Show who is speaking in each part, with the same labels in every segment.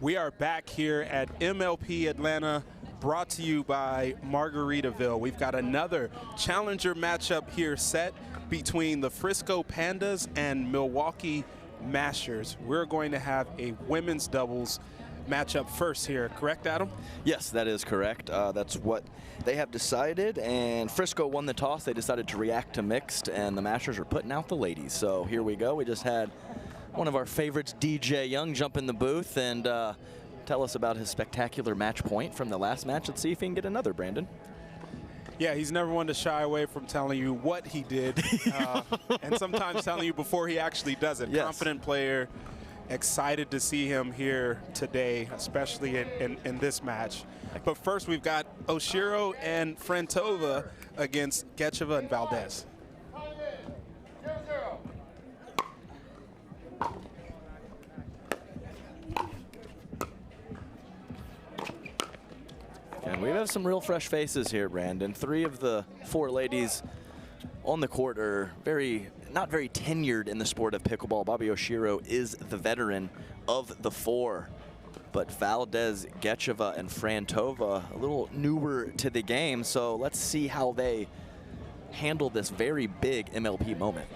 Speaker 1: We are back here at MLP Atlanta, brought to you by Margaritaville. We've got another challenger matchup here set between the Frisco Pandas and Milwaukee Mashers. We're going to have a women's doubles matchup first here, correct, Adam?
Speaker 2: Yes, that is correct. That's what they have decided, and Frisco won the toss. They decided to react to mixed, and the Mashers are putting out the ladies. So here we go. We just had one of our favorites, DJ Young, jump in the booth and tell us about his spectacular match point from the last match. Let's see if he can get another, Brandon.
Speaker 1: Yeah, he's never one to shy away from telling you what he did, and sometimes telling you before he actually does it.
Speaker 2: Yes.
Speaker 1: Confident player, excited to see him here today, especially in this match. But first, we've got Oshiro and Frantova against Gecheva and Valdez.
Speaker 2: And we have some real fresh faces here, Brandon. 3 of the 4 ladies on the court are not very tenured in the sport of pickleball. Bobby Oshiro is the veteran of the 4. But Valdez, Gecheva, and Frantova a little newer to the game. So let's see how they handle this very big MLP moment.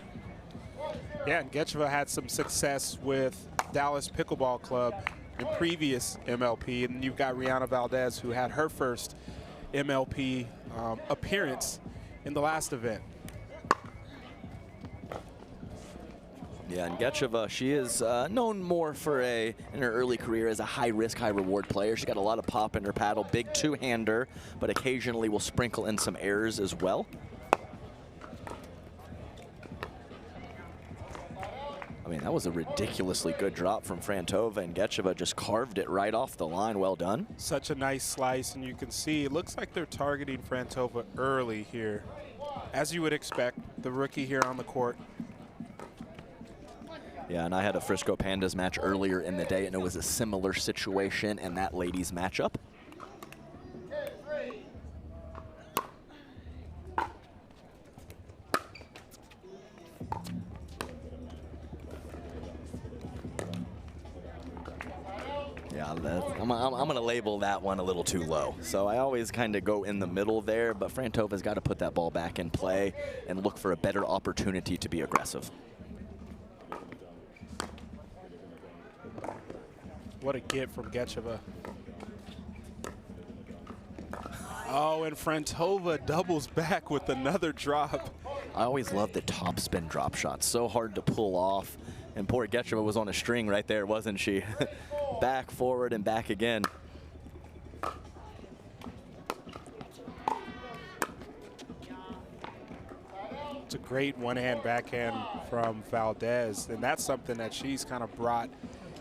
Speaker 1: Yeah, and Gecheva had some success with Dallas Pickleball Club in previous MLP, and you've got Rihanna Valdez, who had her first MLP appearance in the last event.
Speaker 2: Yeah, and Gecheva, she is known more in her early career as a high-risk, high-reward player. She's got a lot of pop in her paddle, big two-hander, but occasionally will sprinkle in some errors as well. I mean, that was a ridiculously good drop from Frantova, and Gecheva just carved it right off the line. Well done.
Speaker 1: Such a nice slice, and you can see it looks like they're targeting Frantova early here. As you would expect, the rookie here on the court.
Speaker 2: Yeah, and I had a Frisco Pandas match earlier in the day, and it was a similar situation in that ladies matchup. Yeah, I'm going to label that one a little too low. So I always kind of go in the middle there, but Frantova's got to put that ball back in play and look for a better opportunity to be aggressive.
Speaker 1: What a get from Gecheva. Oh, and Frantova doubles back with another drop.
Speaker 2: I always love the topspin drop shots. So hard to pull off. And poor Gecheva was on a string right there, wasn't she? Back, forward, and back again.
Speaker 1: It's a great one-hand backhand from Valdez, and that's something that she's kind of brought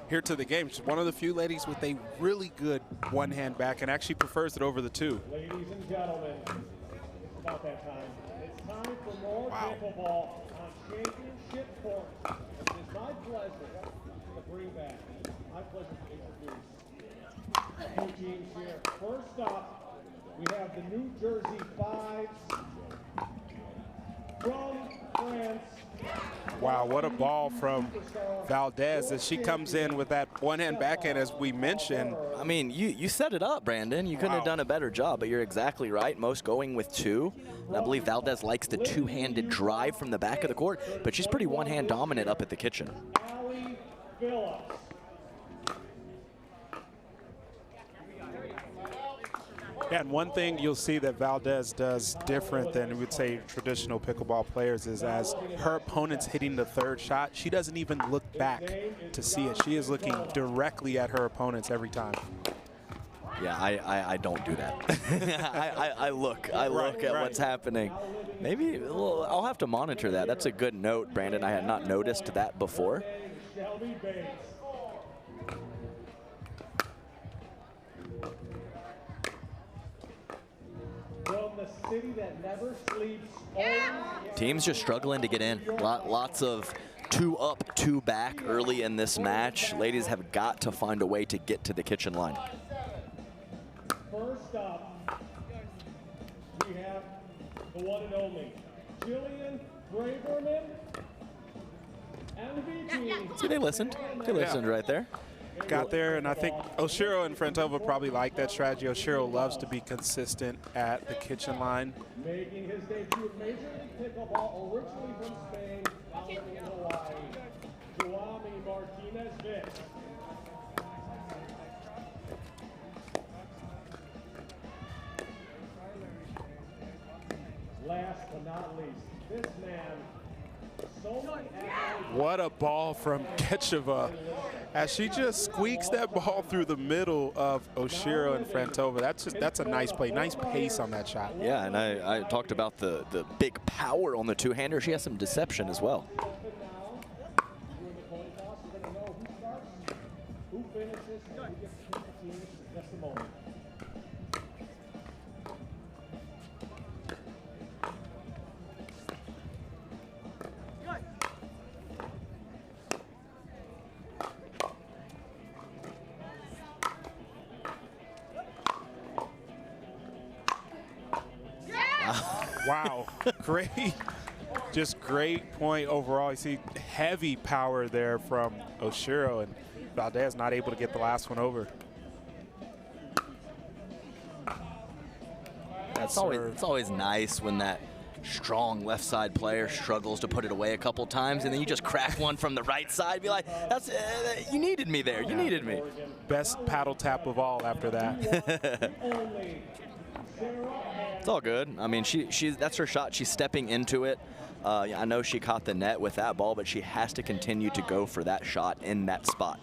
Speaker 1: here to the game. She's one of the few ladies with a really good one-hand backhand, actually prefers it over the 2.
Speaker 3: Ladies and gentlemen, it's about that time. It's time for more pickleball on championship court. It is my pleasure to bring back, my pleasure to introduce 2 teams here. First up, we have the New Jersey Fives from France.
Speaker 1: Wow, what a ball from Valdez as she comes in with that one-hand backhand, as we mentioned.
Speaker 2: I mean, you set it up, Brandon. You couldn't have done a better job, but you're exactly right. Most going with 2. And I believe Valdez likes the two-handed drive from the back of the court, but she's pretty one-hand dominant up at the kitchen.
Speaker 1: Yeah, and one thing you'll see that Valdez does different than we would say traditional pickleball players is as her opponent's hitting the 3rd shot, she doesn't even look back to see it. She is looking directly at her opponents every time.
Speaker 2: Yeah, I don't do that. I look at what's happening. Maybe I'll have to monitor that. That's a good note, Brandon. I had not noticed that before.
Speaker 3: From the city that never sleeps.
Speaker 2: Teams just struggling to get in. Lots of 2 up, 2 back early in this match. Ladies have got to find a way to get to the kitchen line.
Speaker 3: First up, we have the one and only Jillian Braverman, MVP.
Speaker 2: See, they listened. They listened right there.
Speaker 1: got there, and I think Oshiro and Frentova probably like that strategy. Oshiro loves to be consistent at the kitchen line.
Speaker 3: Making his debut in Major League Pickleball, originally from Spain, now in Hawaii, Juami Martinez-Vick. Last but not least, this man, so many accolades.
Speaker 1: What a ball from Kecheva as she just squeaks that ball through the middle of Oshiro and Frentova. That's a nice play, nice pace on that shot.
Speaker 2: Yeah, and I talked about the big power on the two-hander. She has some deception as well.
Speaker 3: Who finishes and who gets to pick the team in just a moment.
Speaker 1: Wow, great, just great point overall. You see heavy power there from Oshiro, and Valdez not able to get the last one over.
Speaker 2: It's always nice when that strong left side player struggles to put it away a couple times, and then you just crack one from the right side. Be like, "That's you needed me there. You needed me."
Speaker 1: Best paddle tap of all after that.
Speaker 2: It's all good. I mean, that's her shot. She's stepping into it. I know she caught the net with that ball, but she has to continue to go for that shot in that spot.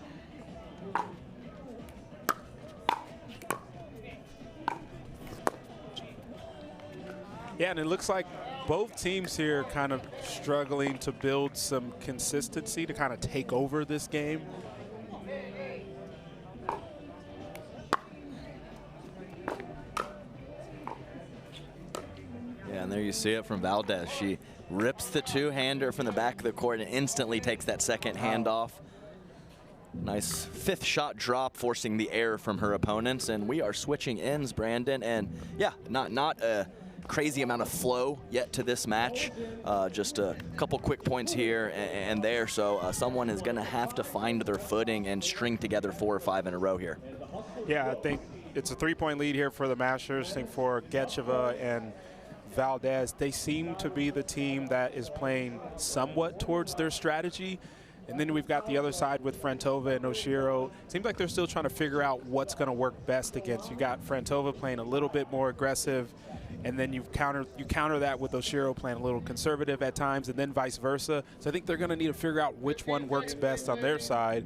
Speaker 1: Yeah, and it looks like both teams here kind of struggling to build some consistency to kind of take over this game.
Speaker 2: Yeah, and there you see it from Valdez. She rips the two-hander from the back of the court and instantly takes that second hand off. Nice fifth shot drop, forcing the error from her opponents. And we are switching ends, Brandon. And yeah, not a crazy amount of flow yet to this match. Just a couple quick points here and there. So someone is going to have to find their footing and string together 4 or 5 in a row here.
Speaker 1: Yeah, I think it's a 3-point lead here for the Masters. I think for Kecheva and Valdez, they seem to be the team that is playing somewhat towards their strategy. And then we've got the other side with Frentova and Oshiro. Seems like they're still trying to figure out what's going to work best against. You got Frentova playing a little bit more aggressive, and then you counter that with Oshiro playing a little conservative at times, and then vice versa. So I think they're going to need to figure out which one works best on their side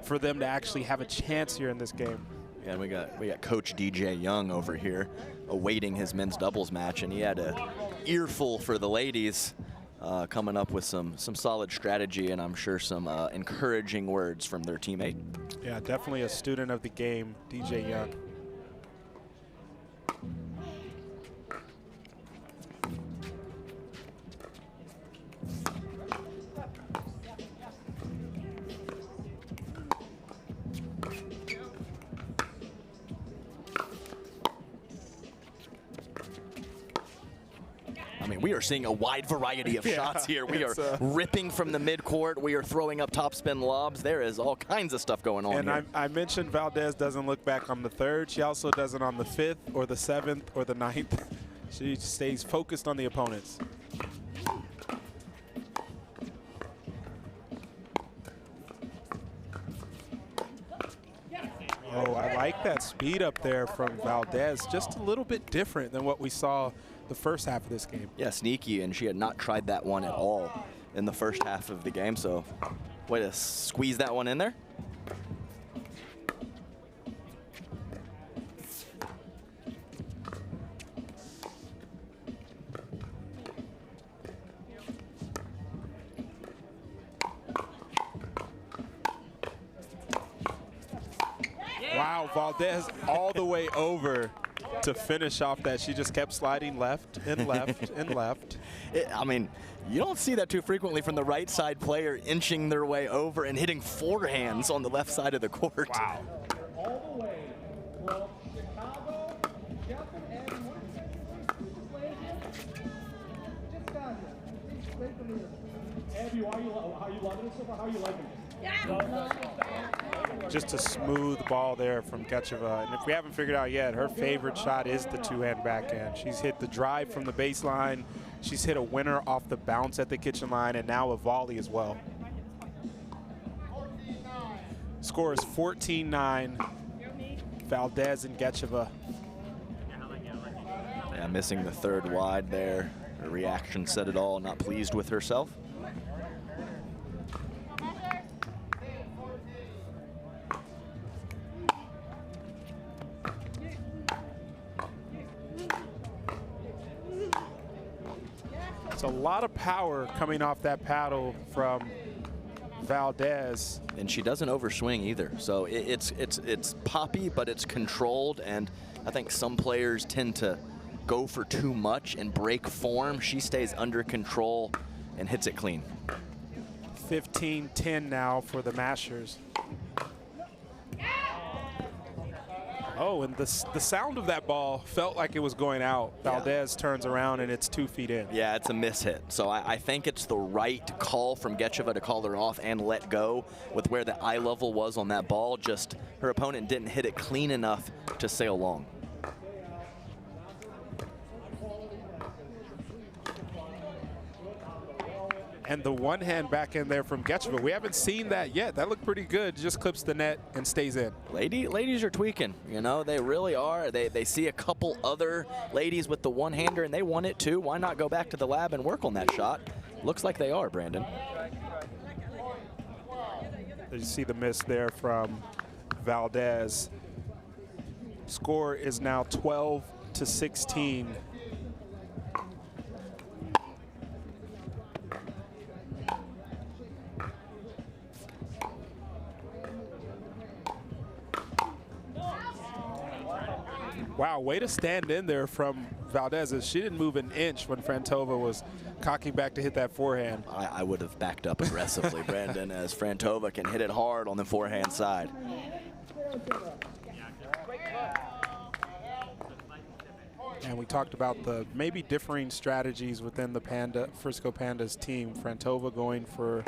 Speaker 1: for them to actually have a chance here in this game.
Speaker 2: Yeah, and we got Coach DJ Young over here awaiting his men's doubles match, and he had an earful for the ladies, coming up with some solid strategy, and I'm sure some encouraging words from their teammate.
Speaker 1: Yeah, definitely a student of the game, DJ Young.
Speaker 2: I mean, we are seeing a wide variety of shots here. We are ripping from the midcourt. We are throwing up topspin lobs. There is all kinds of stuff going on
Speaker 1: and
Speaker 2: here.
Speaker 1: I mentioned Valdez doesn't look back on the 3rd. She also doesn't on the 5th or the 7th or the 9th. She stays focused on the opponents. Oh, I like that speed up there from Valdez. Just a little bit different than what we saw the first half of this game.
Speaker 2: Yeah, sneaky, and she had not tried that one at all in the first half of the game, so way to squeeze that one in there.
Speaker 1: Wow, Valdez all the way over to finish off that. She just kept sliding left and left and left.
Speaker 2: I mean, you don't see that too frequently from the right side player inching their way over and hitting forehands on the left side of the court.
Speaker 1: Wow.
Speaker 3: All the way from Chicago, Jeff and Abby, what did you just got here. Abby, how are you loving it so far? How are you liking it?
Speaker 1: Just a smooth ball there from Gecheva. And if we haven't figured out yet, her favorite shot is the two-hand backhand. She's hit the drive from the baseline. She's hit a winner off the bounce at the kitchen line, and now a volley as well. Score is 14-9. Valdez and Gecheva.
Speaker 2: Yeah, missing the third wide there. Her reaction said it all, not pleased with herself.
Speaker 1: It's a lot of power coming off that paddle from Valdez.
Speaker 2: And she doesn't overswing either. So it's poppy, but it's controlled. And I think some players tend to go for too much and break form. She stays under control and hits it clean.
Speaker 1: 15-10 now for the Mashers. Oh, and the sound of that ball felt like it was going out. Valdez turns around and it's 2 feet in.
Speaker 2: Yeah, it's a mishit. So I think it's the right call from Gecheva to call her off and let go with where the eye level was on that ball. Just her opponent didn't hit it clean enough to sail long.
Speaker 1: And the one-hand back in there from Gecheva, we haven't seen that yet. That looked pretty good. Just clips the net and stays in.
Speaker 2: Ladies are tweaking, you know, they really are. They see a couple other ladies with the one-hander and they want it too. Why not go back to the lab and work on that shot? Looks like they are, Brandon.
Speaker 1: You see the miss there from Valdez. Score is now 12-16. Wow, way to stand in there from Valdez. She didn't move an inch when Frantova was cocking back to hit that forehand.
Speaker 2: I would have backed up aggressively, Brandon, as Frantova can hit it hard on the forehand side.
Speaker 1: And we talked about the maybe differing strategies within the Frisco Pandas team. Frantova going for a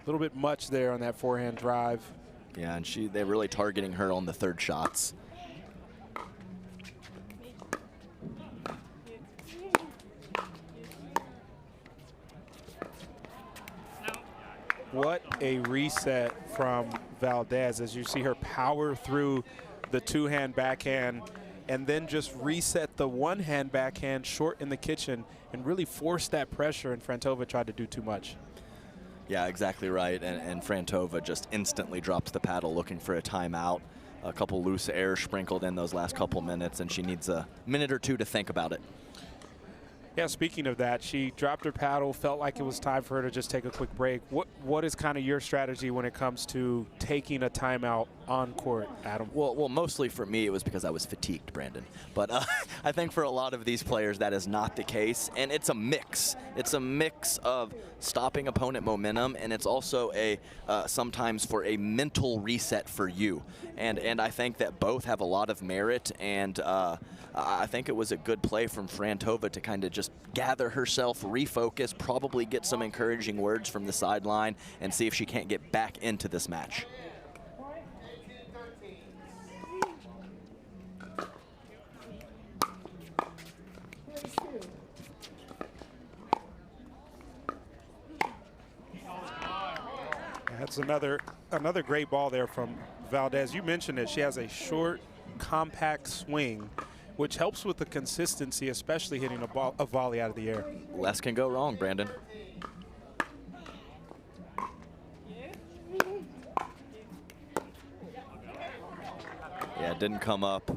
Speaker 1: little bit much there on that forehand drive.
Speaker 2: Yeah, and they're really targeting her on the third shots.
Speaker 1: What a reset from Valdez as you see her power through the two-hand backhand and then just reset the one-hand backhand short in the kitchen and really force that pressure, and Frantova tried to do too much.
Speaker 2: Yeah, exactly right, and Frantova just instantly drops the paddle looking for a timeout. A couple loose air sprinkled in those last couple minutes, and she needs a minute or two to think about it.
Speaker 1: Yeah, speaking of that, she dropped her paddle, felt like it was time for her to just take a quick break. What is kind of your strategy when it comes to taking a timeout on court, Adam?
Speaker 2: Well, mostly for me, it was because I was fatigued, Brandon. But I think for a lot of these players, that is not the case. And it's a mix. It's a mix of stopping opponent momentum, and it's also sometimes for a mental reset for you. And I think that both have a lot of merit, and I think it was a good play from Frantova to kind of just gather herself, refocus, probably get some encouraging words from the sideline, and see if she can't get back into this match.
Speaker 1: That's another great ball there from Valdez. You mentioned it. She has a short, compact swing, which helps with the consistency, especially hitting a volley out of the air.
Speaker 2: Less can go wrong, Brandon. Yeah, it didn't come up.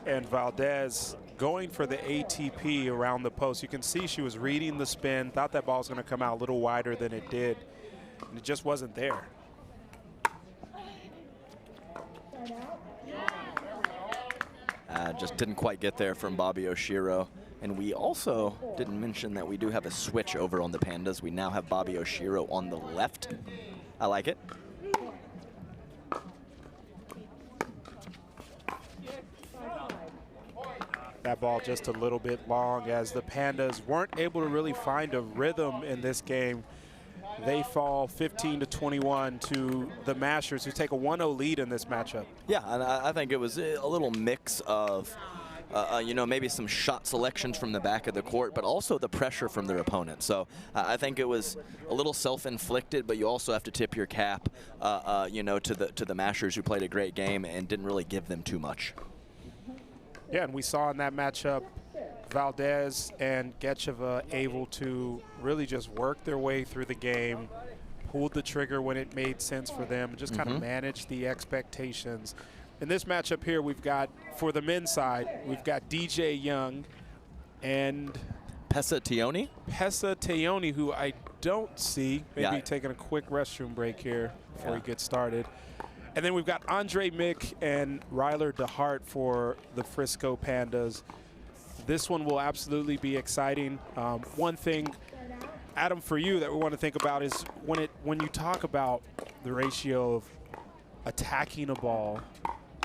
Speaker 1: And Valdez going for the ATP around the post. You can see she was reading the spin, thought that ball was going to come out a little wider than it did, and it just wasn't there.
Speaker 2: Just didn't quite get there from Bobby Oshiro. And we also didn't mention that we do have a switch over on the Pandas. We now have Bobby Oshiro on the left. I like it.
Speaker 1: That ball just a little bit long as the Pandas weren't able to really find a rhythm in this game. They fall 15-21 to the Mashers, who take a 1-0 lead in this matchup.
Speaker 2: Yeah, and I think it was a little mix of, you know, maybe some shot selections from the back of the court, but also the pressure from their opponent. So I think it was a little self-inflicted, but you also have to tip your cap, you know, to the Mashers, who played a great game and didn't really give them too much.
Speaker 1: Yeah, and we saw in that matchup Valdez and Gecheva able to really just work their way through the game, pulled the trigger when it made sense for them, and just kind of manage the expectations. In this matchup here, we've got, for the men's side, we've got DJ Young and
Speaker 2: Pesa
Speaker 1: Teoni, who I don't see. Maybe taking a quick restroom break here before he gets started. And then we've got Andre Mick and Ryler DeHart for the Frisco Pandas. This one will absolutely be exciting. One thing, Adam, for you that we want to think about is when you talk about the ratio of attacking a ball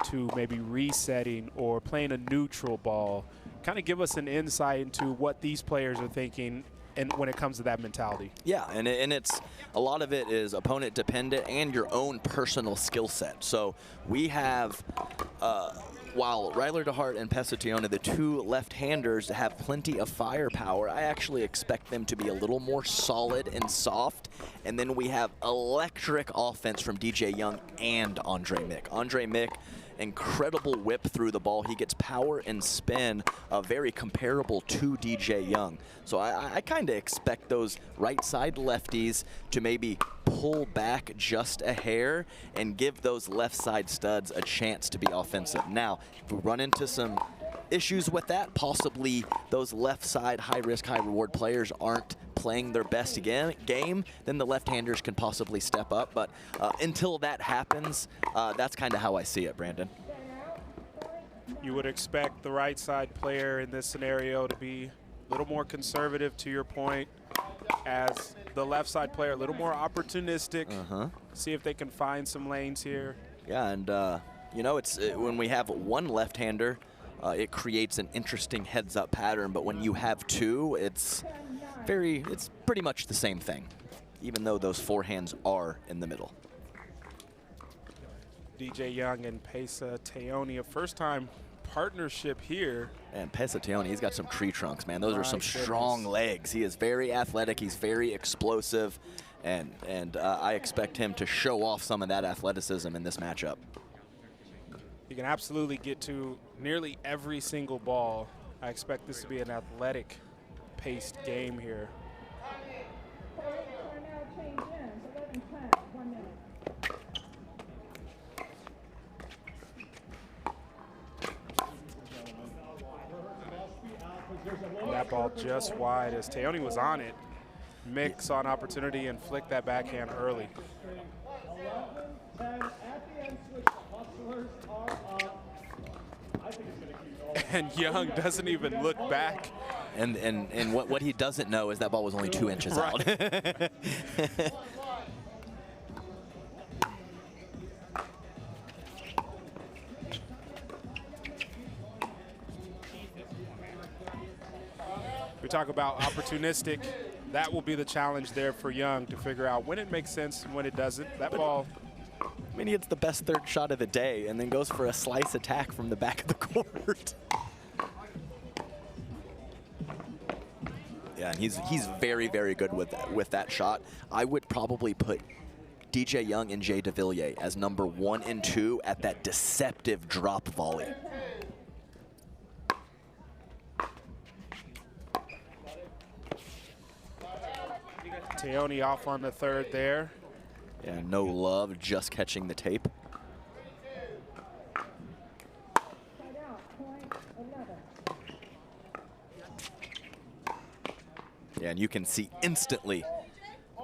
Speaker 1: to maybe resetting or playing a neutral ball, kind of give us an insight into what these players are thinking and when it comes to that mentality.
Speaker 2: Yeah, and it's a lot of it is opponent dependent and your own personal skill set. So we have, while Ryler DeHart and Pesatione, the two left-handers, have plenty of firepower, I actually expect them to be a little more solid and soft. And then we have electric offense from DJ Young and Andre Mick. Andre Mick, incredible whip through the ball. He gets power and spin, very comparable to DJ Young. So I kind of expect those right side lefties to maybe pull back just a hair and give those left side studs a chance to be offensive. Now, if we run into some issues with that, possibly those left side high risk, high reward players aren't playing their best game, then the left-handers can possibly step up. But until that happens, that's kind of how I see it, Brandon.
Speaker 1: You would expect the right side player in this scenario to be a little more conservative, to your point, as the left side player a little more opportunistic, see if they can find some lanes here. Yeah, and
Speaker 2: you know, it's when we have one left-hander, it creates an interesting heads-up pattern, but when you have two, it's pretty much the same thing, even though those forehands are in the middle.
Speaker 1: DJ Young and Pesa Teoni, a first-time partnership here.
Speaker 2: And Pesa Teoni, he's got some tree trunks, man. Those are some strong legs. He is very athletic. He's very explosive, and I expect him to show off some of that athleticism in this matchup.
Speaker 1: He can absolutely get to nearly every single ball. I expect this to be an athletic paced game here. That ball just wide as Teoni was on it. Mick saw an opportunity and flicked that backhand early. And Young doesn't even look back.
Speaker 2: And what he doesn't know is that ball was only 2 inches out.
Speaker 1: We talk about opportunistic. That will be the challenge there for Young to figure out when it makes sense and when it doesn't. That ball.
Speaker 2: I mean, he hits the best third shot of the day and then goes for a slice attack from the back of the court. Yeah, and he's very, very good with that shot. I would probably put DJ Young and Jay DeVilliers as number 1 and 2 at that deceptive drop volley.
Speaker 1: Teoni off on the third there.
Speaker 2: Yeah, no love, just catching the tape. Yeah, and you can see instantly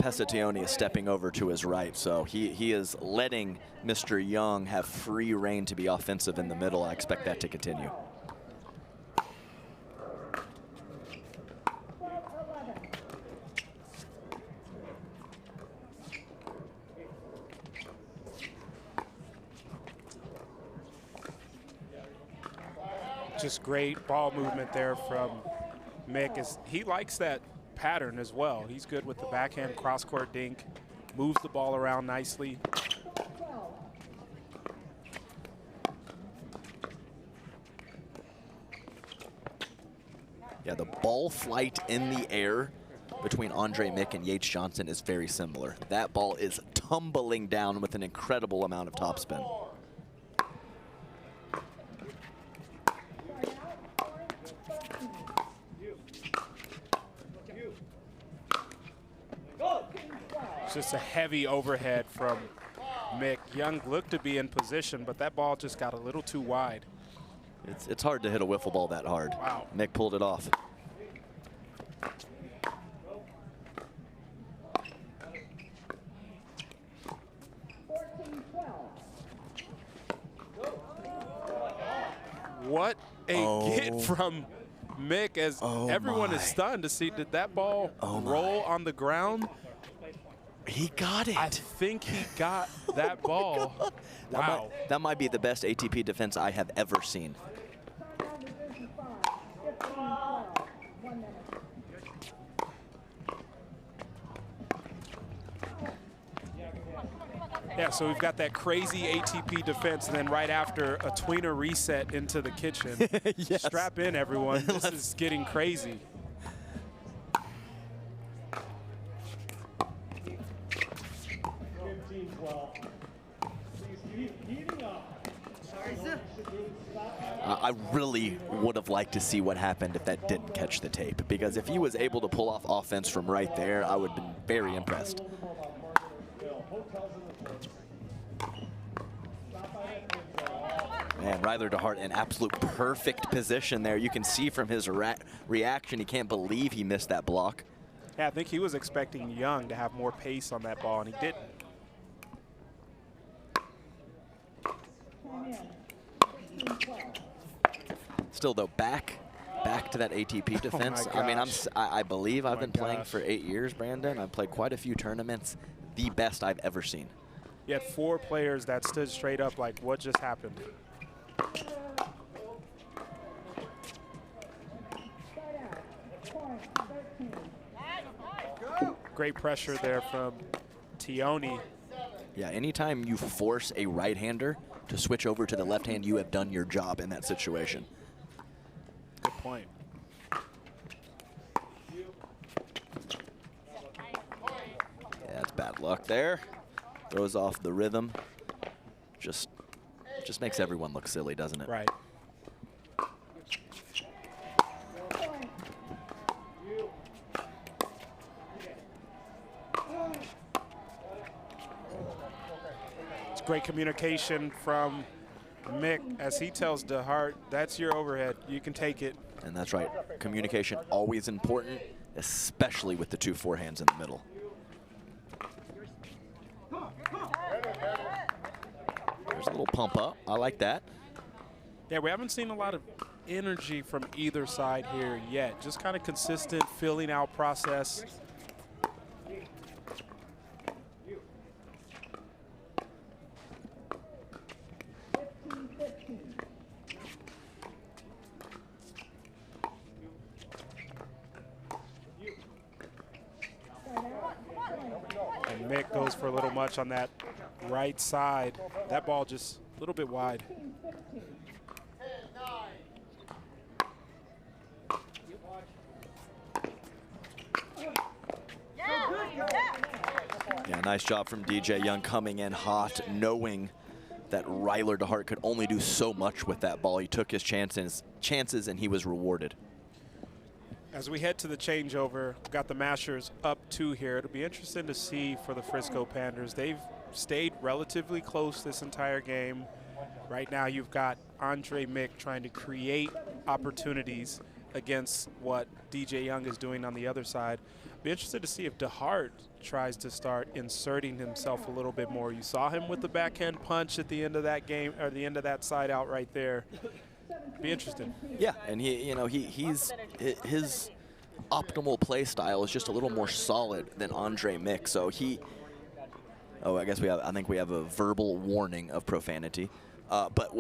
Speaker 2: Pesatione is stepping over to his right, so he is letting Mr. Young have free reign to be offensive in the middle. I expect that to continue.
Speaker 1: Just great ball movement there from Mick. He likes that pattern as well. He's good with the backhand cross-court dink, moves the ball around nicely.
Speaker 2: Yeah, the ball flight in the air between Andre Mick and Yates Johnson is very similar. That ball is tumbling down with an incredible amount of topspin.
Speaker 1: It's just a heavy overhead from Mick. Young looked to be in position, but that ball just got a little too wide.
Speaker 2: It's hard to hit a wiffle ball that hard.
Speaker 1: Wow.
Speaker 2: Mick pulled it off.
Speaker 1: What a get from Mick as everyone is stunned to see, did that ball roll on the ground?
Speaker 2: He got it.
Speaker 1: I think he got that ball. Wow.
Speaker 2: That might be the best ATP defense I have ever seen.
Speaker 1: Yeah, so we've got that crazy ATP defense, and then right after a tweener reset into the kitchen.
Speaker 2: Yes.
Speaker 1: Strap in, everyone. This is getting crazy.
Speaker 2: I really would have liked to see what happened if that didn't catch the tape, because if he was able to pull off offense from right there, I would have been very impressed. Man, Ryler DeHart in absolute perfect position there. You can see from his reaction, he can't believe he missed that block.
Speaker 1: Yeah, I think he was expecting Young to have more pace on that ball, and he didn't.
Speaker 2: Still though, back to that ATP defense.
Speaker 1: Oh
Speaker 2: I mean, I believe I've been playing for 8 years, Brandon. I've played quite a few tournaments. The best I've ever seen.
Speaker 1: You had 4 players that stood straight up like, what just happened? Great pressure there from Tioni.
Speaker 2: Yeah, anytime you force a right-hander to switch over to the left hand, you have done your job in that situation.
Speaker 1: Good point.
Speaker 2: Yeah, that's bad luck there. Throws off the rhythm. Just makes everyone look silly, doesn't it?
Speaker 1: Right. It's great communication from Mick as he tells DeHart, that's your overhead. You can take it.
Speaker 2: And that's right. Communication always important, especially with the 2 forehands in the middle. There's a little pump up. I like that.
Speaker 1: Yeah, we haven't seen a lot of energy from either side here yet. Just kind of consistent filling out process. And Mick goes for a little much on that right side. That ball just a little bit wide.
Speaker 2: Yeah, nice job from DJ Young coming in hot, knowing that Ryler DeHart could only do so much with that ball. He took his chances and he was rewarded.
Speaker 1: As we head to the changeover, we've got the Mashers up 2 here. It'll be interesting to see for the Frisco Pandas. They've stayed relatively close this entire game. Right now you've got Andre Mick trying to create opportunities against what DJ Young is doing on the other side. Be interested to see if DeHart tries to start inserting himself a little bit more. You saw him with the backhand punch at the end of that game, or the end of that side out right there. Be interesting.
Speaker 2: Yeah, and his optimal play style is just a little more solid than Andre Mick. So I think we have a verbal warning of profanity.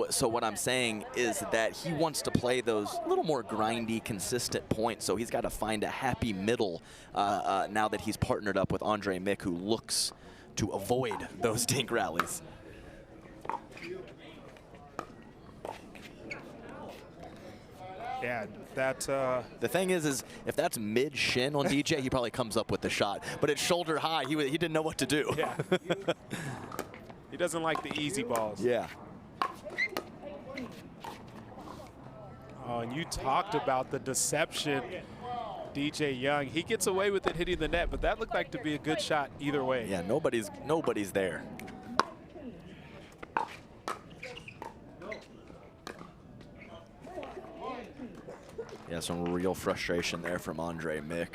Speaker 2: So what I'm saying is that he wants to play those little more grindy, consistent points. So he's got to find a happy middle now that he's partnered up with Andre Mick, who looks to avoid those dink rallies.
Speaker 1: Yeah, that's
Speaker 2: the thing is if that's mid shin on DJ, he probably comes up with the shot. But it's shoulder high. He didn't know what to do.
Speaker 1: Yeah. He doesn't like the easy balls.
Speaker 2: Yeah.
Speaker 1: Oh, and you talked about the deception, DJ Young. He gets away with it hitting the net, but that looked like to be a good shot either way.
Speaker 2: Yeah, nobody's there. Yeah, some real frustration there from Andre Mick.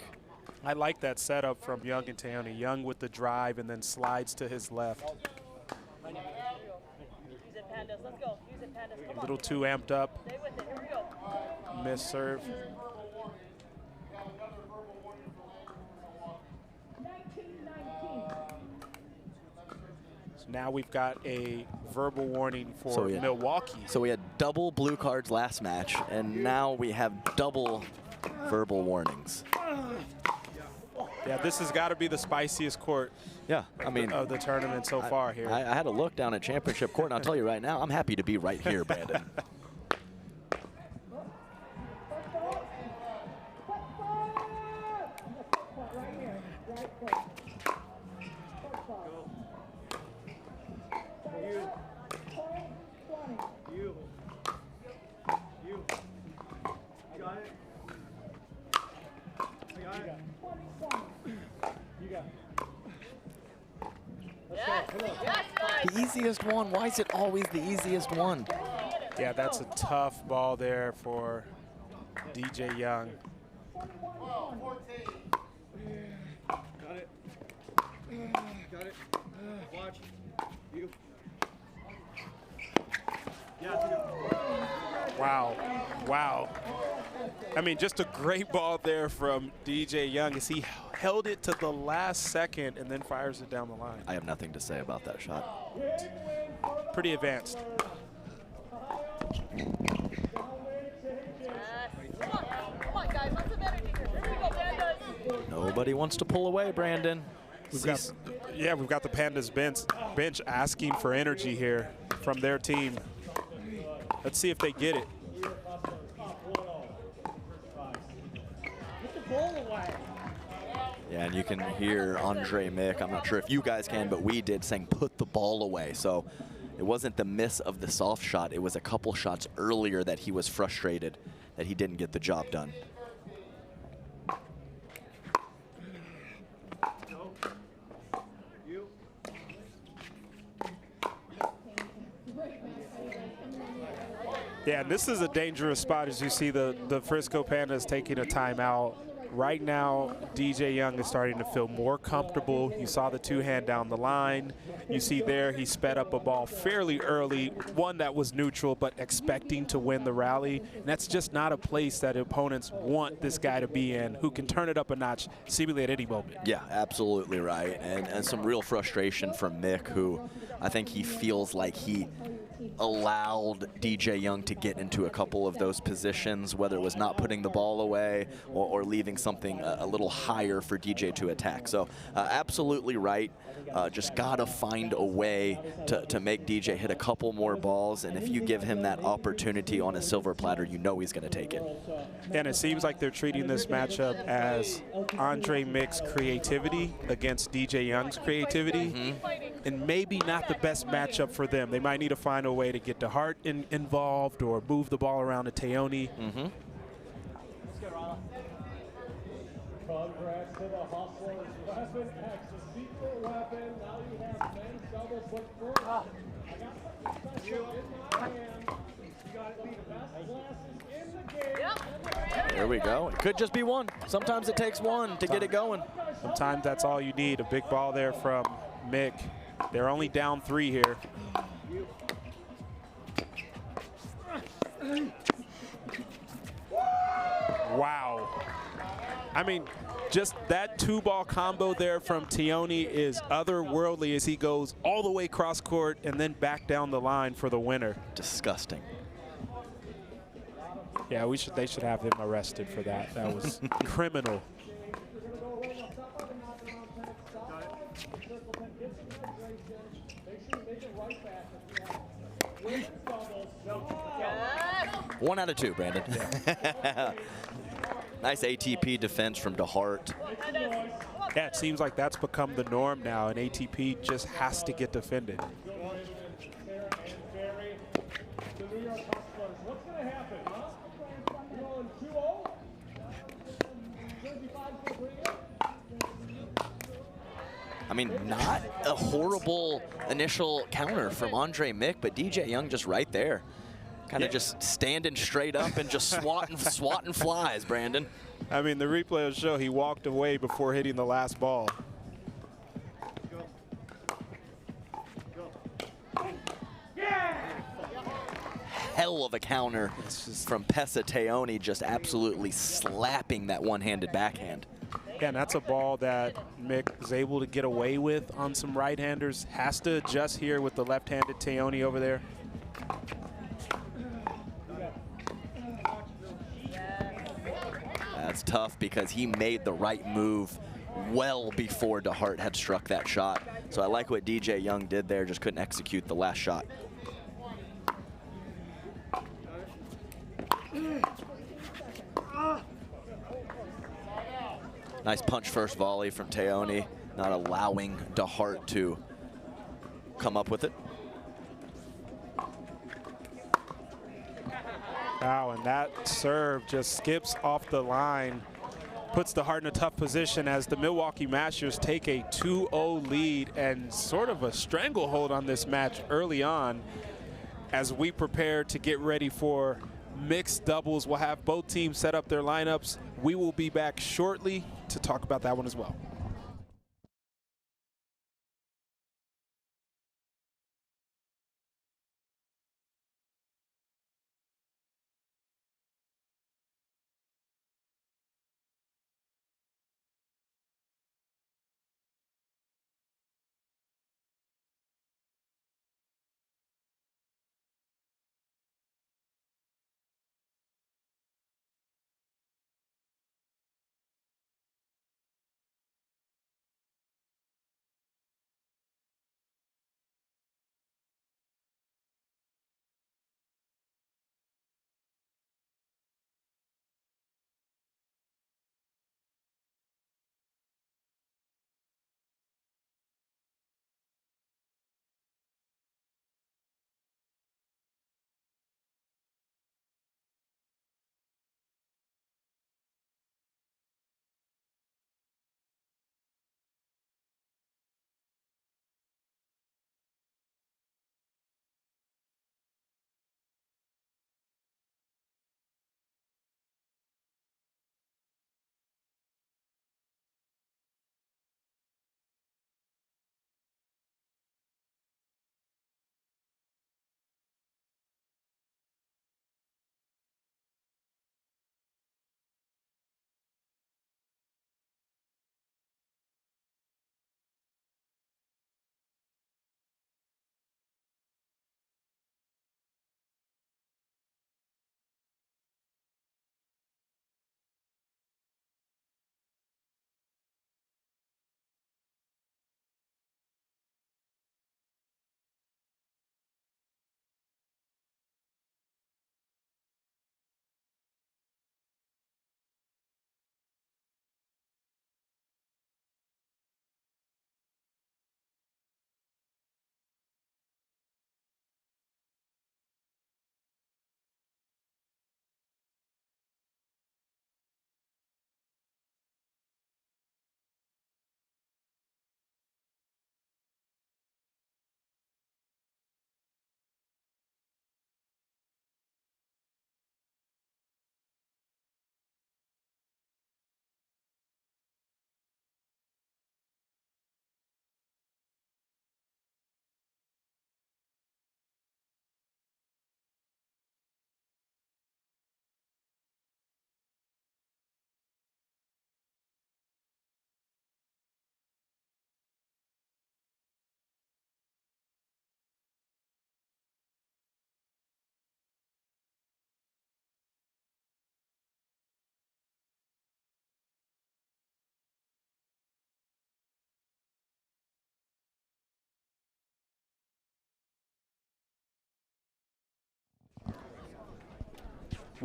Speaker 1: I like that setup from Young and Teone. Young with the drive and then slides to his left.
Speaker 4: Use it, Pandas. Let's go. Use it, Pandas. Come
Speaker 1: A little too amped up.
Speaker 4: Stay with it. Here we go.
Speaker 1: Miss serve. So now we've got a verbal warning for Milwaukee.
Speaker 2: So we had double blue cards last match, and now we have double verbal warnings.
Speaker 1: Yeah, this has got to be the spiciest court.
Speaker 2: Yeah, I mean,
Speaker 1: of the tournament so far here.
Speaker 2: I had a look down at championship court, and I'll tell you right now, I'm happy to be right here, Brandon. The easiest one. Why is it always the easiest one?
Speaker 1: Yeah, that's a tough ball there for DJ Young.
Speaker 3: Got it. Got it. Watch. You.
Speaker 1: Wow. Wow. I mean, just a great ball there from DJ Young as he held it to the last second and then fires it down the line.
Speaker 2: I have nothing to say about that shot.
Speaker 1: Pretty advanced.
Speaker 4: Come on, guys. Lots of energy here. Here we go, Pandas.
Speaker 2: Nobody wants to pull away, Brandon.
Speaker 1: We've got the Pandas bench asking for energy here from their team. Let's see if they get it.
Speaker 2: Yeah, and you can hear Andre Mick, I'm not sure if you guys can, but we did, saying put the ball away. So it wasn't the miss of the soft shot, it was a couple shots earlier that he was frustrated that he didn't get the job done.
Speaker 1: Yeah, and this is a dangerous spot as you see the Frisco Pandas taking a timeout. Right now, DJ Young is starting to feel more comfortable. You saw the two-hand down the line. You see there he sped up a ball fairly early, one that was neutral but expecting to win the rally. And that's just not a place that opponents want this guy to be in, who can turn it up a notch seemingly at any moment.
Speaker 2: Yeah, absolutely right. And some real frustration from Mick, who I think he feels like he allowed DJ Young to get into a couple of those positions, whether it was not putting the ball away or leaving something a little higher for DJ to attack. So absolutely right. Just gotta find a way to make DJ hit a couple more balls, and if you give him that opportunity on a silver platter, you know he's gonna take it.
Speaker 1: And it seems like they're treating this matchup as Andre Mick's creativity against DJ Young's creativity, and maybe not the best matchup for them. They might need to find a way to get the Hart involved or move the ball around to Teone.
Speaker 3: Congrats to the Hustlers. Weapon X, a secret weapon. Now you have men's doubles. But first, I got something special in my hand. You got to be the best glasses in the game.
Speaker 2: There we go. It could just be one. Sometimes it takes one to get it going.
Speaker 1: Sometimes that's all you need. A big ball there from Mick. They're only down 3 here. Wow. I mean, Just that 2-ball combo there from Tioni is otherworldly as he goes all the way cross court and then back down the line for the winner.
Speaker 2: Disgusting.
Speaker 1: Yeah, they should have him arrested for that. That was criminal.
Speaker 2: One out of two, Brandon. Nice ATP defense from DeHart.
Speaker 1: Yeah, it seems like that's become the norm now, and ATP just has to get defended.
Speaker 2: I mean, not a horrible initial counter from Andre Mick, but DJ Young just right there. Kind of just standing straight up and just swatting flies, Brandon.
Speaker 1: I mean, the replay will show he walked away before hitting the last ball.
Speaker 2: Hell of a counter from Pesa Teoni, just absolutely slapping that one-handed backhand.
Speaker 1: Yeah, and that's a ball that Mick is able to get away with on some right-handers. Has to adjust here with the left-handed Teoni over there.
Speaker 2: That's tough because he made the right move well before DeHart had struck that shot. So I like what DJ Young did there, just couldn't execute the last shot. Nice punch first volley from Teoni, not allowing DeHart to come up with it.
Speaker 1: Wow, and that serve just skips off the line, puts DeHart in a tough position as the Milwaukee Masters take a 2-0 lead and sort of a stranglehold on this match early on as we prepare to get ready for mixed doubles. We'll have both teams set up their lineups. We will be back shortly to talk about that one as well.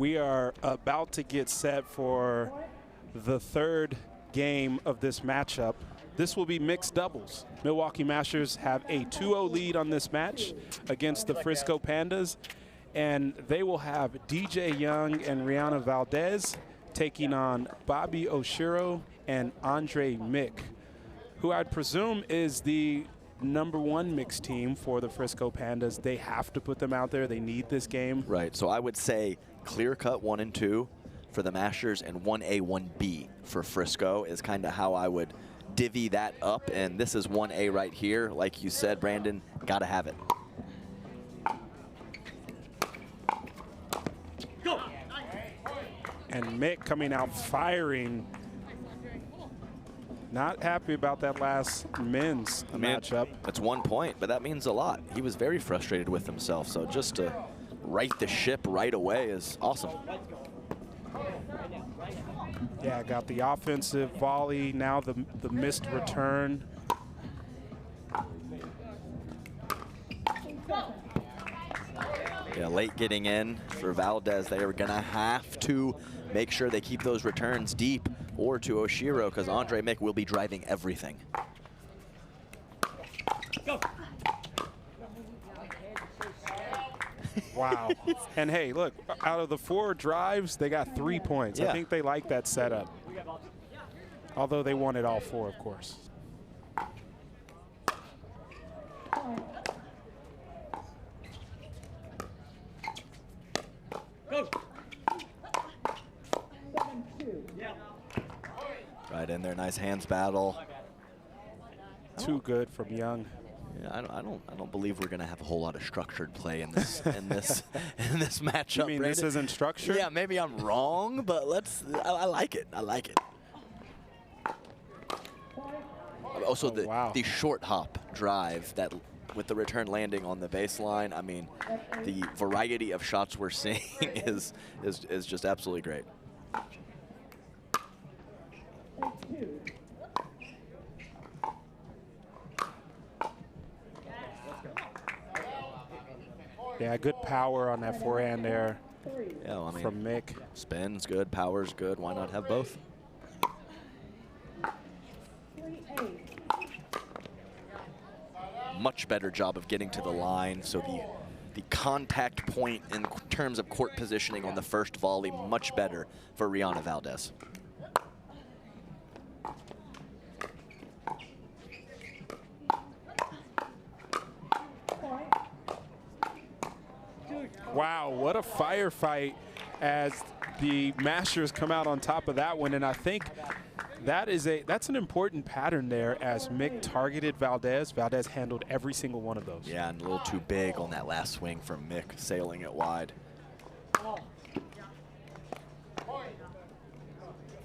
Speaker 1: We are about to get set for the third game of this matchup. This will be mixed doubles. Milwaukee Mashers have a 2-0 lead on this match against the Frisco Pandas, and they will have DJ Young and Rihanna Valdez taking on Bobby Oshiro and Andre Mick, who I'd presume is the #1 mixed team for the Frisco Pandas. They have to put them out there. They need this game.
Speaker 2: Right, so I would say clear-cut 1 and 2 for the Mashers, and 1A, 1B for Frisco is kind of how I would divvy that up. And this is 1A right here. Like you said, Brandon, gotta have it.
Speaker 3: Go.
Speaker 1: And Mick coming out firing. Not happy about that last men's matchup.
Speaker 2: It's 1 point, but that means a lot. He was very frustrated with himself, so just to right the ship right away is awesome.
Speaker 1: Yeah, got the offensive volley, now the missed return.
Speaker 2: Yeah, late getting in for Valdez. They are gonna have to make sure they keep those returns deep or to Oshiro, because Andre Mick will be driving everything.
Speaker 3: Go.
Speaker 1: Wow. And hey, look, out of the 4 drives, they got 3 points.
Speaker 2: Yeah.
Speaker 1: I think they like that setup. Although they wanted all 4, of course.
Speaker 3: Go.
Speaker 2: Right in there, nice hands battle.
Speaker 1: Too good from Young.
Speaker 2: Yeah, I don't believe we're gonna have a whole lot of structured play in this in this matchup.
Speaker 1: You mean
Speaker 2: Brandon.
Speaker 1: this isn't structured?
Speaker 2: Yeah, maybe I'm wrong, but I like it. I like it. Also, the short hop drive that with the return landing on the baseline. I mean, the variety of shots we're seeing is just absolutely great.
Speaker 1: Yeah, good power on that forehand there
Speaker 2: Yeah, well, I mean,
Speaker 1: from Mick.
Speaker 2: spin's good, power's good. Why not have both? Much better job of getting to the line. So the contact point in terms of court positioning on the first volley, much better for Rihanna Valdez.
Speaker 1: Wow, what a firefight as the Mashers come out on top of that one. And I think that's an important pattern there as Mick targeted Valdez. Valdez handled every single one of those.
Speaker 2: Yeah, and a little too big on that last swing from Mick, sailing it wide.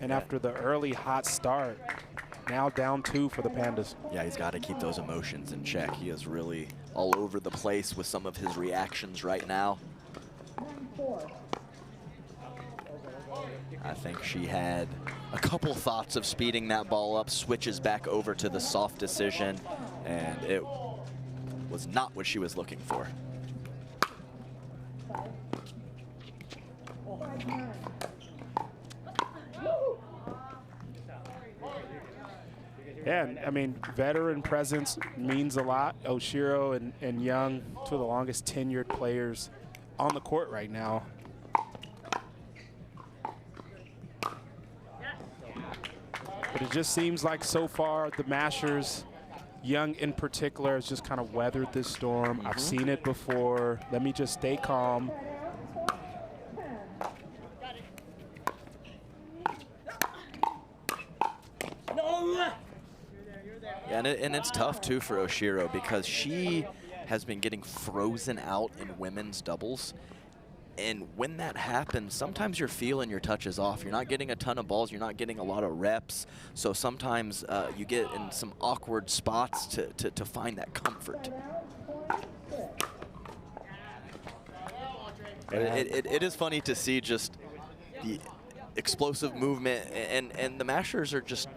Speaker 1: And after the early hot start, now down 2 for the Pandas.
Speaker 2: Yeah, he's got to keep those emotions in check. He is really all over the place with some of his reactions right now. I think she had a couple thoughts of speeding that ball up, switches back over to the soft decision, and it was not what she was looking for.
Speaker 1: Yeah, and I mean, veteran presence means a lot. Oshiro and Young, 2 of the longest tenured players on the court right now. But it just seems like so far the Mashers, Young in particular, has just kind of weathered this storm. I've seen it before. Let me just stay calm.
Speaker 2: Yeah, and it's tough too for Oshiro because she has been getting frozen out in women's doubles. And when that happens, sometimes you're feeling your touches off. You're not getting a ton of balls. You're not getting a lot of reps. So sometimes you get in some awkward spots to find that comfort. It is funny to see just the explosive movement, and the Mashers are just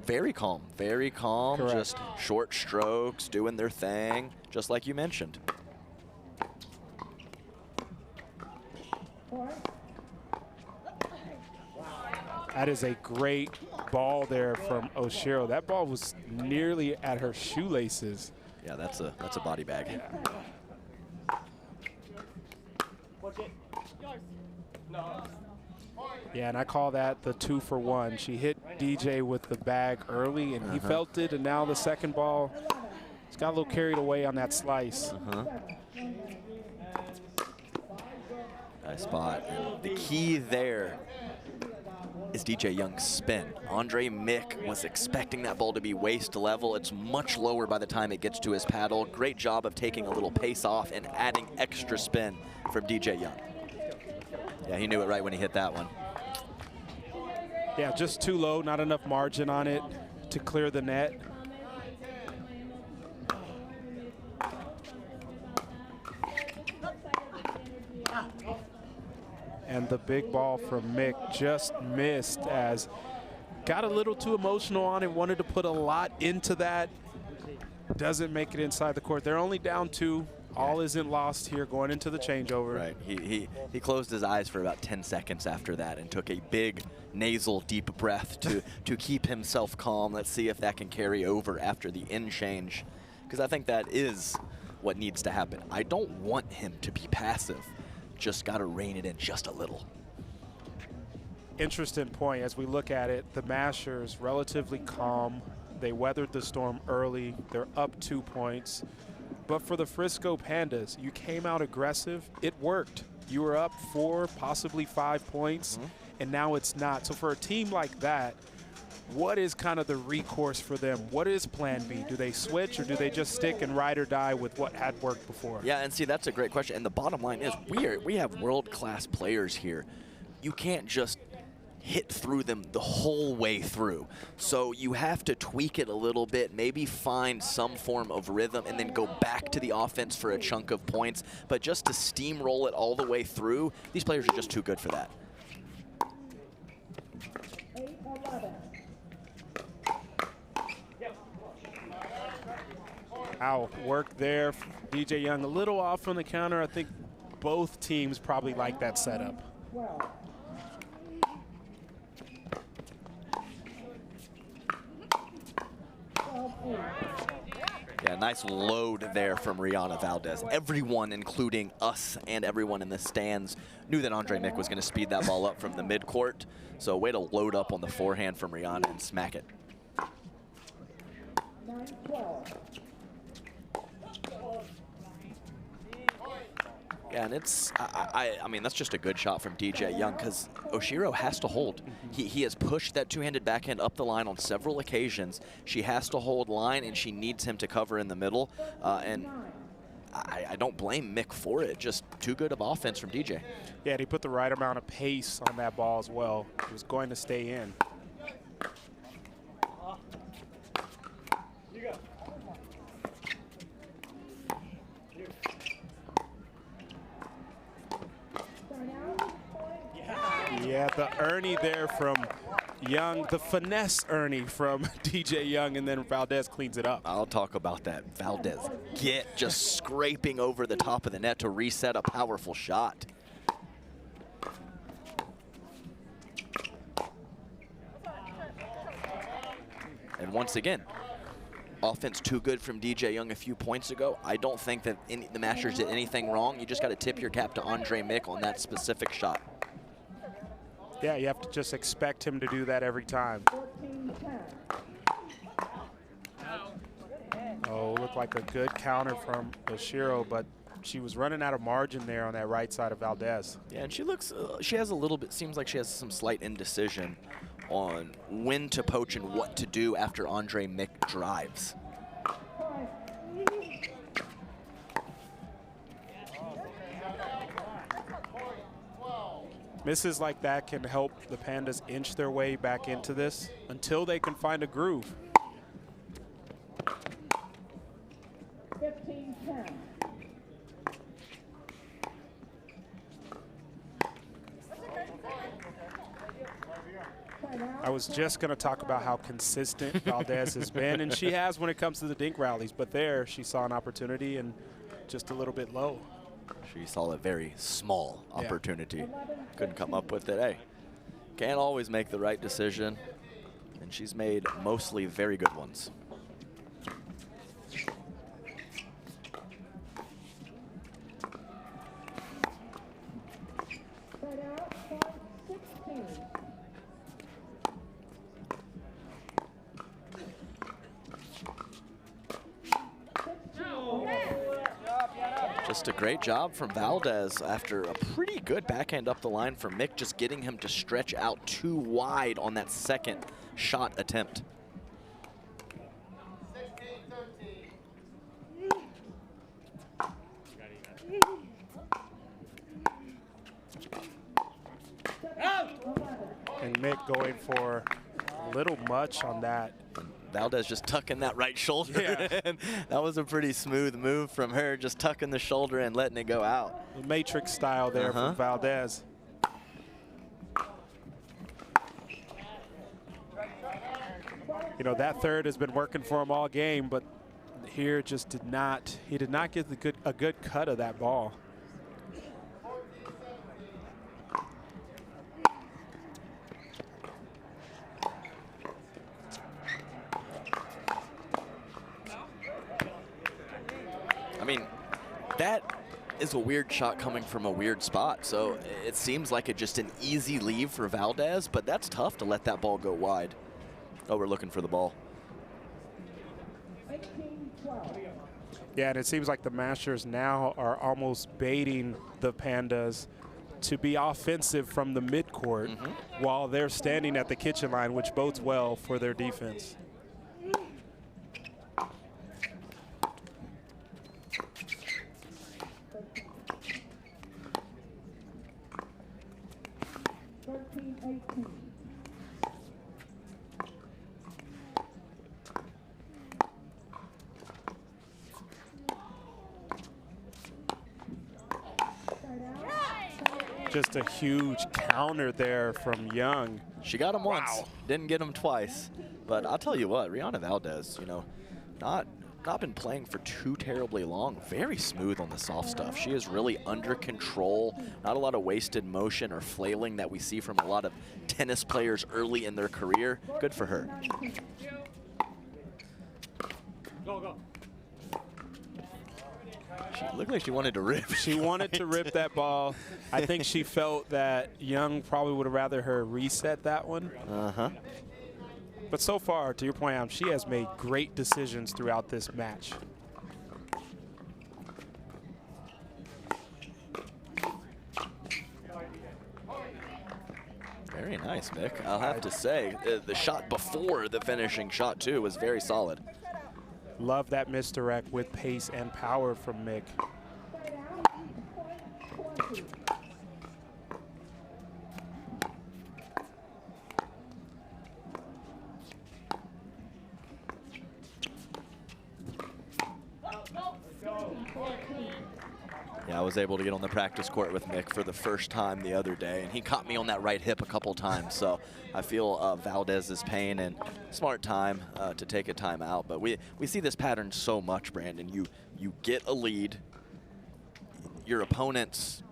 Speaker 2: very calm,
Speaker 1: Correct.
Speaker 2: just short strokes, doing their thing, just like you mentioned.
Speaker 1: That is a great ball there from Oshiro. That ball was nearly at her shoelaces.
Speaker 2: Yeah, that's a body bag.
Speaker 1: Yeah. Yeah, and I call that the 2-for-1. She hit DJ with the bag early, and he felt it, and now the second ball, he's got a little carried away on that slice.
Speaker 2: Nice spot. And the key there is DJ Young's spin. Andre Mick was expecting that ball to be waist level. It's much lower by the time it gets to his paddle. Great job of taking a little pace off and adding extra spin from DJ Young. Yeah, he knew it right when he hit that one.
Speaker 1: Yeah, just too low, not enough margin on it to clear the net. And the big ball from Mick just missed, as got a little too emotional on it, wanted to put a lot into that. Doesn't make it inside the court. They're only down 2. All isn't lost here going into the changeover.
Speaker 2: Right, he closed his eyes for about 10 seconds after that and took a big nasal deep breath to keep himself calm. Let's see if that can carry over after the end change, because I think that is what needs to happen. I don't want him to be passive, just got to rein it in just a little.
Speaker 1: Interesting point. As we look at it, the Mashers relatively calm. They weathered the storm early. They're up 2 points. But for the Frisco Pandas, you came out aggressive. It worked. You were up 4, possibly 5 points, and now it's not. So for a team like that, what is kind of the recourse for them? What is plan B? Do they switch, or do they just stick and ride or die with what had worked before?
Speaker 2: Yeah, and see, that's a great question. And the bottom line is we have world-class players here. You can't just hit through them the whole way through. So you have to tweak it a little bit, maybe find some form of rhythm, and then go back to the offense for a chunk of points. But just to steamroll it all the way through, these players are just too good for that.
Speaker 1: Wow, work there. DJ Young a little off on the counter. I think both teams probably like that setup.
Speaker 2: Yeah, nice load there from Rihanna Valdez. Everyone, including us and everyone in the stands, knew that Andre Mick was going to speed that ball up from the midcourt. So way to load up on the forehand from Rihanna and smack it. Yeah, and it's, I mean, that's just a good shot from DJ Young, because Oshiro has to hold. He has pushed that two-handed backhand up the line on several occasions. She has to hold line, and she needs him to cover in the middle. And I don't blame Mick for it. Just too good of offense from DJ.
Speaker 1: Yeah, and he put the right amount of pace on that ball as well. He was going to stay in. Yeah, the Ernie there from Young, the finesse Ernie from DJ Young, and then Valdez cleans it up.
Speaker 2: I'll talk about that. Valdez just scraping over the top of the net to reset a powerful shot. And once again, offense too good from DJ Young a few points ago. I don't think that the Mashers did anything wrong. You just got to tip your cap to Andre Mick on that specific shot.
Speaker 1: Yeah, you have to just expect him to do that every time. Oh, looked like a good counter from Oshiro, but she was running out of margin there on that right side of Valdez.
Speaker 2: Yeah, and she looks, she has a little bit, seems like she has some slight indecision on when to poach and what to do after Andre Mick drives.
Speaker 1: Misses like that can help the Pandas inch their way back into this until they can find a groove.
Speaker 3: 15-10.
Speaker 1: I was just going to talk about how consistent Valdez has been, and she has when it comes to the dink rallies, but there she saw an opportunity and just a little bit low.
Speaker 2: She saw a very small opportunity. Couldn't come up with it. Hey, Can't always make the right decision, and she's made mostly very good ones. Just a great job from Valdez after a pretty good backhand up the line from Mick, just getting him to stretch out too wide on that second shot attempt.
Speaker 1: And Mick going for a little much on that.
Speaker 2: Valdez just tucking that right shoulder
Speaker 1: Yeah.
Speaker 2: in. That was a pretty smooth move from her, just tucking the shoulder and letting it go out.
Speaker 1: The Matrix style there from Valdez. You know, that third has been working for him all game, but here just did not, he did not get a good cut of that ball.
Speaker 2: I mean, that is a weird shot coming from a weird spot. So it seems like it's just an easy leave for Valdez, but that's tough to let that ball go wide. Oh, we're looking for the ball.
Speaker 1: Yeah, and it seems like the Masters now are almost baiting the Pandas to be offensive from the midcourt while they're standing at the kitchen line, which bodes well for their defense. Just a huge counter there from Young.
Speaker 2: She got him once, didn't get him twice. But I'll tell you what, Rihanna Valdez, you know, not been playing for too terribly long. Very smooth on the soft stuff. She is really under control. Not a lot of wasted motion or flailing that we see from a lot of tennis players early in their career. Good for her.
Speaker 3: Go, go.
Speaker 2: She looked like she wanted to rip.
Speaker 1: She wanted to rip that ball. I think she felt that Young probably would have rather her reset that one. But so far, to your point, Am, she has made great decisions throughout this match.
Speaker 2: Very nice, Mick. I'll have to say, the shot before the finishing shot, too, was very solid.
Speaker 1: Love that misdirect with pace and power from Mick.
Speaker 2: Yeah, I was able to get on the practice court with Mick for the first time the other day, and he caught me on that right hip a couple times. So I feel Valdez's pain, and smart time to take a timeout. But we see this pattern so much, Brandon. You get a lead, your opponents,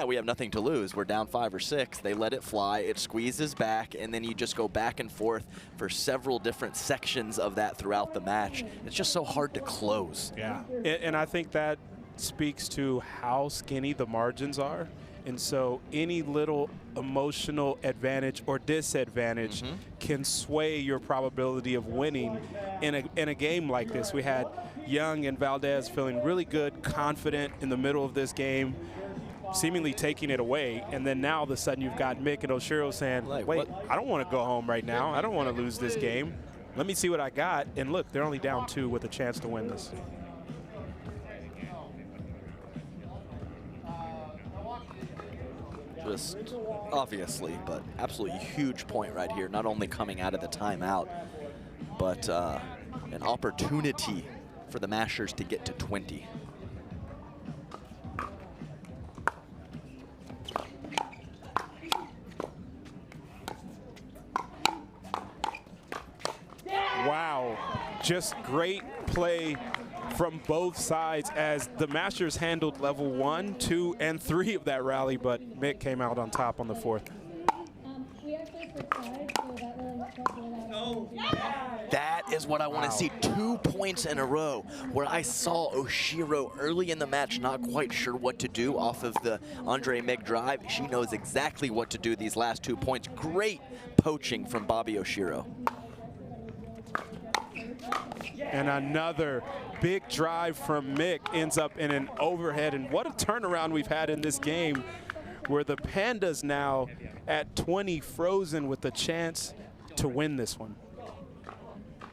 Speaker 2: we have nothing to lose. We're down 5 or 6. They let it fly. It squeezes back, and then you just go back and forth for several different sections of that throughout the match. It's just so hard to close.
Speaker 1: Yeah, and I think that speaks to how skinny the margins are. And so any little emotional advantage or disadvantage can sway your probability of winning in a game like this. We had Young and Valdez feeling really good, confident in the middle of this game, seemingly taking it away. And then now all of a sudden you've got Mick and Oshiro saying,
Speaker 2: Like,
Speaker 1: wait,
Speaker 2: what?
Speaker 1: I don't want to go home right now. I don't want to lose this game. Let me see what I got. And look, they're only down 2 with a chance to win this.
Speaker 2: Just obviously, but absolutely huge point right here. Not only coming out of the timeout, but an opportunity for the Mashers to get to 20.
Speaker 1: Wow, just great play from both sides as the Masters handled level 1, 2, and 3 of that rally, but Mick came out on top on the 4th.
Speaker 5: We actually
Speaker 2: That is what I want to see. 2 points in a row where I saw Oshiro early in the match not quite sure what to do off of the Andre Mig drive. She knows exactly what to do these last 2 points. Great poaching from Bobby Oshiro.
Speaker 1: And another big drive from Mick ends up in an overhead. And what a turnaround we've had in this game, where the Pandas now at 20 frozen with a chance to win this one.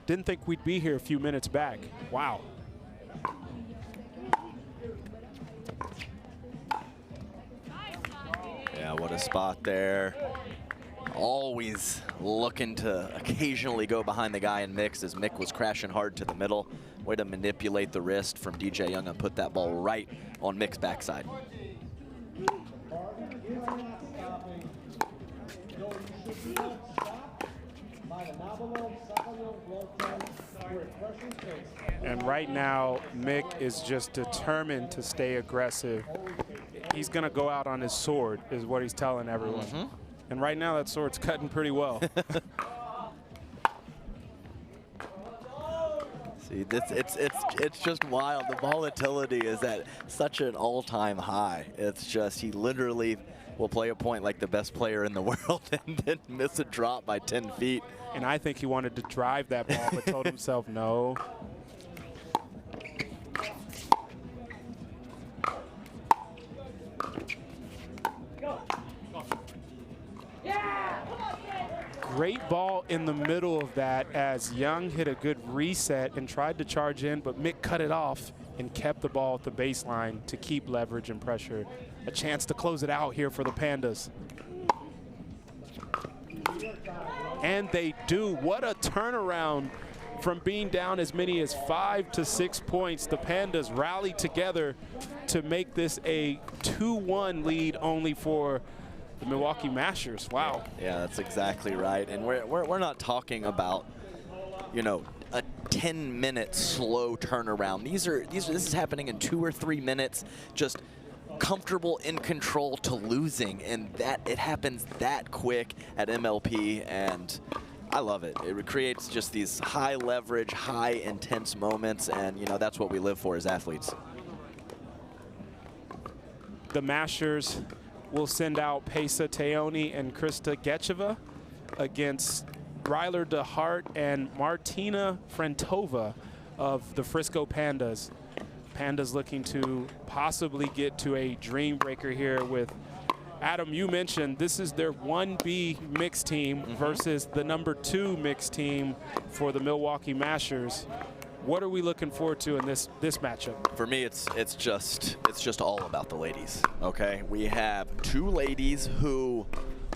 Speaker 1: Didn't think we'd be here a few minutes back. Wow.
Speaker 2: Yeah, what a spot there. Always looking to occasionally go behind the guy and mix, as Mick was crashing hard to the middle. Way to manipulate the wrist from DJ Young and put that ball right on Mick's backside.
Speaker 1: And right now, Mick is just determined to stay aggressive. He's going to go out on his sword, is what he's telling everyone. And right now, that sword's cutting pretty well.
Speaker 2: See, it's just wild. The volatility is at such an all-time high. It's just, he literally will play a point like the best player in the world and then miss a drop by 10 feet.
Speaker 1: And I think he wanted to drive that ball, but told himself no. Great ball in the middle of that, as Young hit a good reset and tried to charge in, but Mick cut it off and kept the ball at the baseline to keep leverage and pressure. A chance to close it out here for the Pandas. And they do. What a turnaround from being down as many as 5 to 6 points. The Pandas rallied together to make this a 2-1 lead only for the Milwaukee Mashers. Wow.
Speaker 2: Yeah, that's exactly right. And we're not talking about, you know, a 10-minute slow turnaround. This is happening in 2 or 3 minutes, just comfortable in control to losing, and that it happens that quick at MLP, and I love it. It creates just these high leverage, high intense moments, and you know, that's what we live for as athletes.
Speaker 1: The Mashers will send out Pesa Teoni and Krista Gecheva against Ryler DeHart and Martina Frentova of the Frisco Pandas. Pandas looking to possibly get to a dream breaker here with Adam. You mentioned this is their 1B mixed team versus the number 2 mixed team for the Milwaukee Mashers. What are we looking forward to in this matchup?
Speaker 2: For me, it's just all about the ladies. Okay, we have 2 ladies who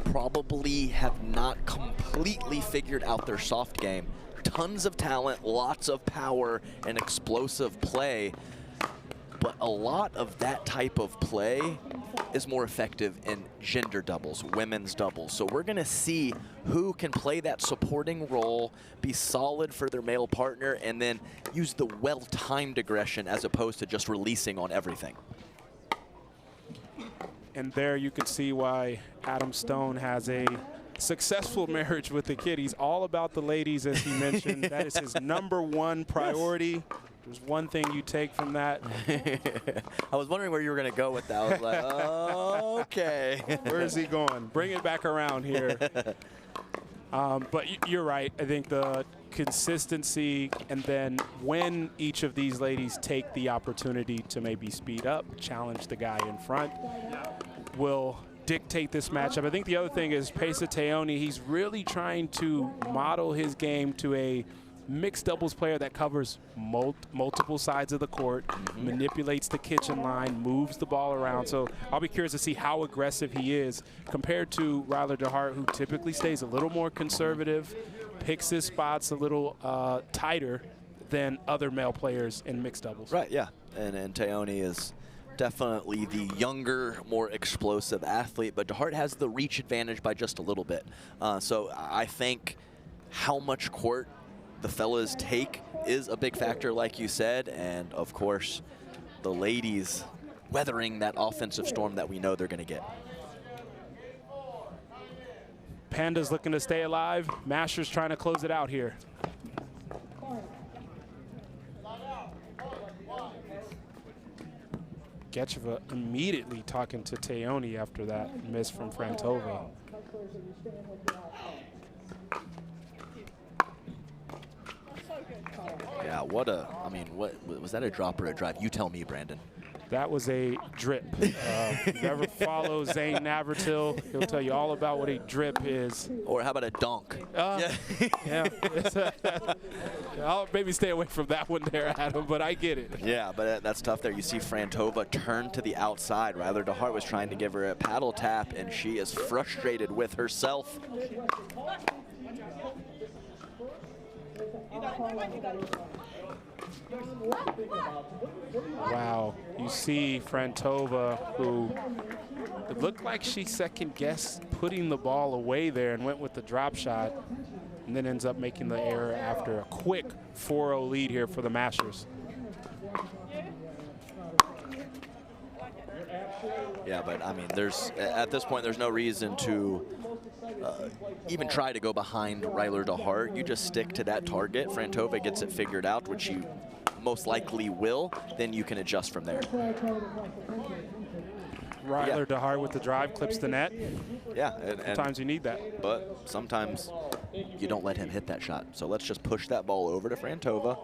Speaker 2: probably have not completely figured out their soft game. Tons of talent, lots of power, and explosive play. But a lot of that type of play is more effective in gender doubles, women's doubles. So we're going to see who can play that supporting role, be solid for their male partner, and then use the well-timed aggression as opposed to just releasing on everything.
Speaker 1: And there you can see why Adam Stone has a successful marriage with the kid. He's all about the ladies, as he mentioned. That is his #1 priority. There's one thing you take from that.
Speaker 2: I was wondering where you were going to go with that. I was like, oh, okay.
Speaker 1: Where is he going? Bring it back around here. But you're right. I think the consistency, and then when each of these ladies take the opportunity to maybe speed up, challenge the guy in front, will dictate this matchup. I think the other thing is Pesa Teoni. He's really trying to model his game to a mixed doubles player that covers multiple sides of the court, manipulates the kitchen line, moves the ball around. So I'll be curious to see how aggressive he is compared to Ryler DeHart, who typically stays a little more conservative, picks his spots a little tighter than other male players in mixed doubles.
Speaker 2: Right, yeah. And Teoni is definitely the younger, more explosive athlete, but DeHart has the reach advantage by just a little bit. So I think how much court the fellas take is a big factor, like you said, and of course the ladies weathering that offensive storm that we know they're going to get.
Speaker 1: Pandas looking to stay alive. Mashers trying to close it out here. Getcheva immediately talking to Teoni after that miss from Frantova.
Speaker 2: Yeah, I mean, what was that, a drop or a drive? You tell me, Brandon.
Speaker 1: That was a drip. If you ever follow Zane Navratil, he'll tell you all about what a drip is.
Speaker 2: Or how about a dunk?
Speaker 1: Yeah. I'll maybe stay away from that one there, Adam, but I get it.
Speaker 2: Yeah, but that's tough there. You see Frantova turn to the outside. Ryler DeHart was trying to give her a paddle tap, and she is frustrated with herself.
Speaker 1: Wow, you see Frantova, who it looked like she second-guessed putting the ball away there and went with the drop shot, and then ends up making the error after a quick 4-0 lead here for the Mashers.
Speaker 2: Yeah, but I mean, at this point, there's no reason to even try to go behind Ryler DeHart. You just stick to that target. Frantova gets it figured out, which you most likely will, then you can adjust from there.
Speaker 1: Ryler DeHart with the drive, clips the net.
Speaker 2: Yeah,
Speaker 1: sometimes you need that.
Speaker 2: But sometimes you don't let him hit that shot. So let's just push that ball over to Frantova.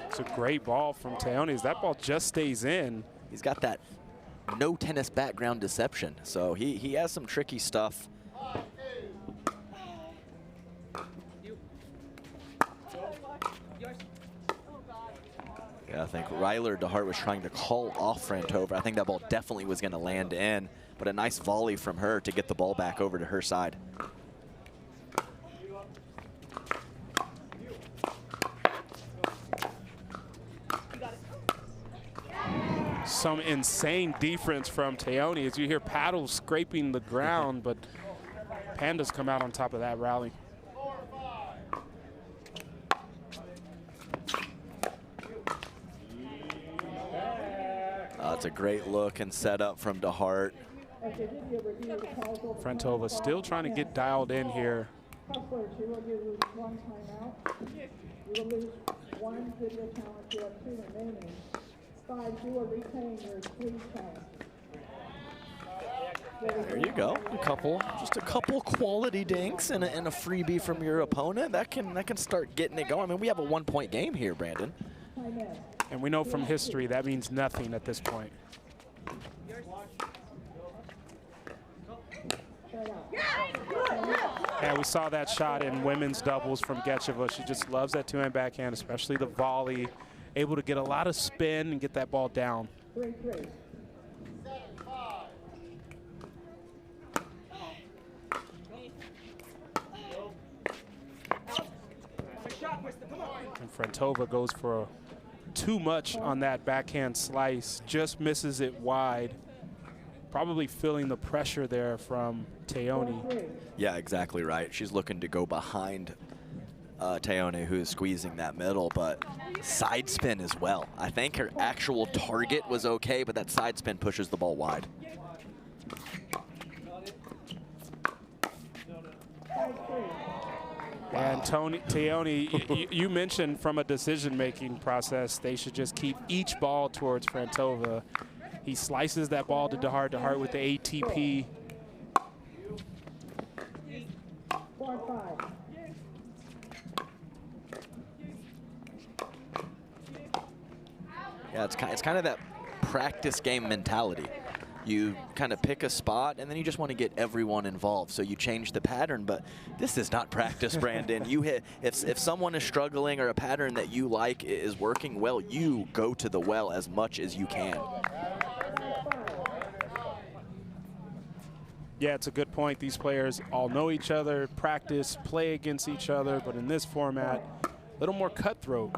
Speaker 1: It's a great ball from Teoni. That ball just stays in.
Speaker 2: He's got that no tennis background deception, so he has some tricky stuff. Yeah, I think Ryler DeHart was trying to call off Frantova. I think that ball definitely was going to land in, but a nice volley from her to get the ball back over to her side.
Speaker 1: Some insane defense from Teoni as you hear paddles scraping the ground, but Pandas come out on top of that rally.
Speaker 2: It's a great look and setup from DeHart.
Speaker 1: Frantova still trying to get dialed in here.
Speaker 2: There you go. Just a couple quality dinks and a freebie from your opponent. That can start getting it going. I mean, we have a 1-point game here, Brandon.
Speaker 1: And we know from history that means nothing at this point. And we saw that shot in women's doubles from Getcheva. She just loves that two-hand backhand, especially the volley. Able to get a lot of spin and get that ball down. And Frantova goes for too much on that backhand slice, just misses it wide. Probably feeling the pressure there from Teoni.
Speaker 2: Yeah, exactly right. She's looking to go behind Teoni, who's squeezing that middle, but side spin as well. I think her actual target was okay, but that side spin pushes the ball wide.
Speaker 1: And Teoni, you mentioned from a decision-making process, they should just keep each ball towards Frantova. He slices that ball to DeHart. DeHart with the ATP.
Speaker 2: Yeah, it's kind of that practice game mentality. You kind of pick a spot, and then you just want to get everyone involved. So you change the pattern, but this is not practice, Brandon. You hit if someone is struggling or a pattern that you like is working well, you go to the well as much as you can.
Speaker 1: Yeah, it's a good point. These players all know each other, practice, play against each other, but in this format, a little more cutthroat.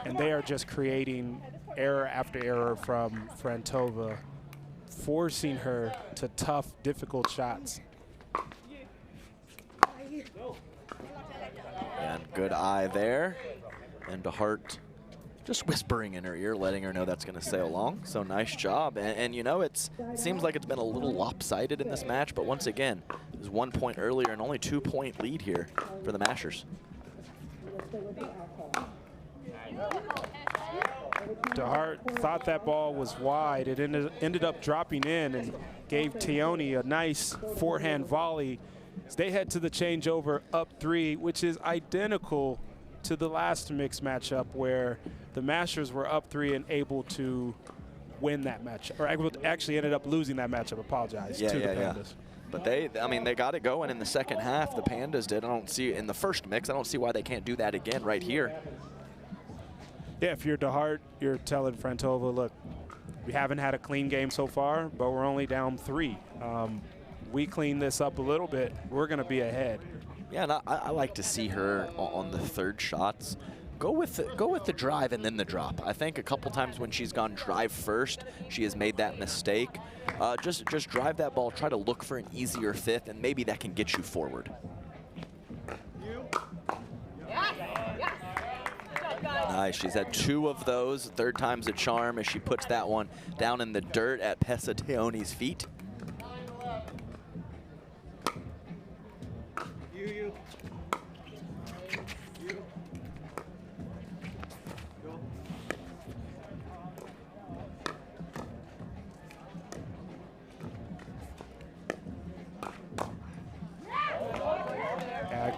Speaker 1: And they are just creating error after error from Frantova, forcing her to tough, difficult shots.
Speaker 2: And good eye there. And DeHart just whispering in her ear, letting her know that's going to sail along. So nice job. And you know, it seems like it's been a little lopsided in this match, but once again, it was 1 point earlier and only 2 point lead here for the Mashers.
Speaker 1: DeHart thought that ball was wide. It ended up dropping in and gave Teone a nice forehand volley. They head to the changeover up 3, which is identical to the last mixed matchup where the Mashers were up 3 and able to win that matchup, or actually ended up losing that matchup. Apologize to the Pandas.
Speaker 2: But I mean, they got it going in the second half. The Pandas did. I don't see in the first mix. I don't see why they can't do that again right here.
Speaker 1: Yeah, if you're DeHart, you're telling Frantova, look, we haven't had a clean game so far, but we're only down 3. We clean this up a little bit, we're going to be ahead.
Speaker 2: Yeah, and I like to see her on the third shots. Go with the drive and then the drop. I think a couple times when she's gone drive first, she has made that mistake. Just drive that ball, try to look for an easier fifth, and maybe that can get you forward. Nice, she's had 2 of those. Third time's a charm as she puts that one down in the dirt at Pessa Teone's feet.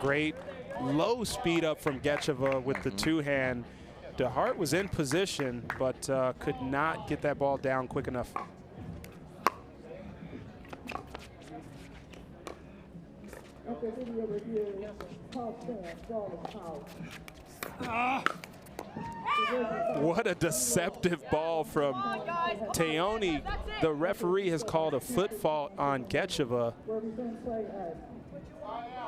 Speaker 1: Great low speed up from Gecheva with the 2-hand. DeHart was in position, but could not get that ball down quick enough. What a deceptive ball from Teone. The referee has called a foot fault on Gecheva.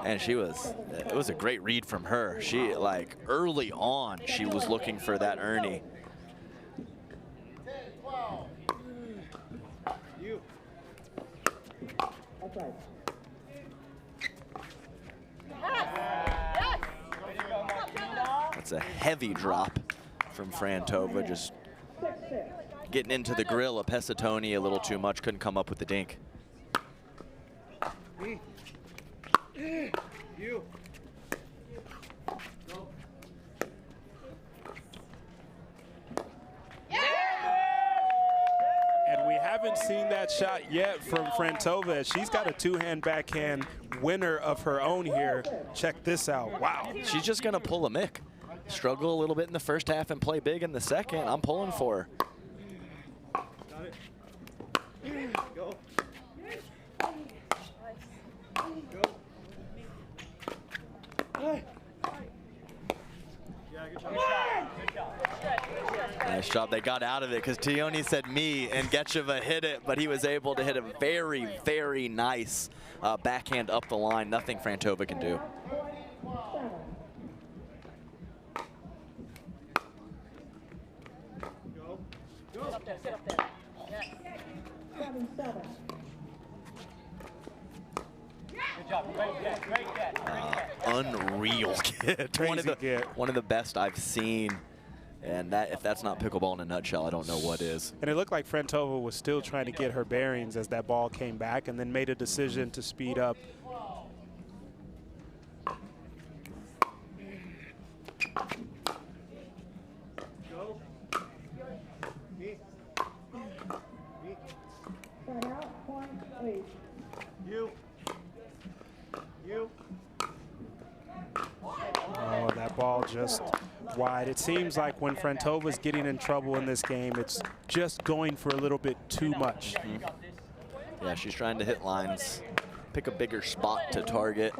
Speaker 2: And it was a great read from her. She, like, early on, she was looking for that Ernie. That's a heavy drop from Frantova, just getting into the grill of Pessatoni a little too much, couldn't come up with the dink.
Speaker 1: And we haven't seen that shot yet from Frantova. She's got a 2-hand backhand winner of her own here. Check this out. Wow.
Speaker 2: She's just going to pull a Mick. Struggle a little bit in the first half and play big in the second. I'm pulling for her.
Speaker 3: Got it. Go. Go. Yeah, good job.
Speaker 2: Nice job. They got out of it because Teone said me, and Gecheva hit it, but he was able to hit a very, very nice backhand up the line. Nothing Frantova can do.
Speaker 3: Go. Go.
Speaker 4: Sit up there, sit up there. Yes.
Speaker 5: 7-7.
Speaker 4: Good job. Great get, great get, great get.
Speaker 2: Unreal kid. One of the best I've seen. And that, if that's not pickleball in a nutshell, I don't know what is.
Speaker 1: And it looked like Frantova was still trying to get her bearings as that ball came back and then made a decision to speed up.
Speaker 3: Go. Me. Me.
Speaker 5: Side out, point, please.
Speaker 3: You. You.
Speaker 1: Oh, and that ball just wide. It seems like when Frantova's getting in trouble in this game, it's just going for a little bit too much.
Speaker 2: Yeah, she's trying to hit lines, pick a bigger spot to target.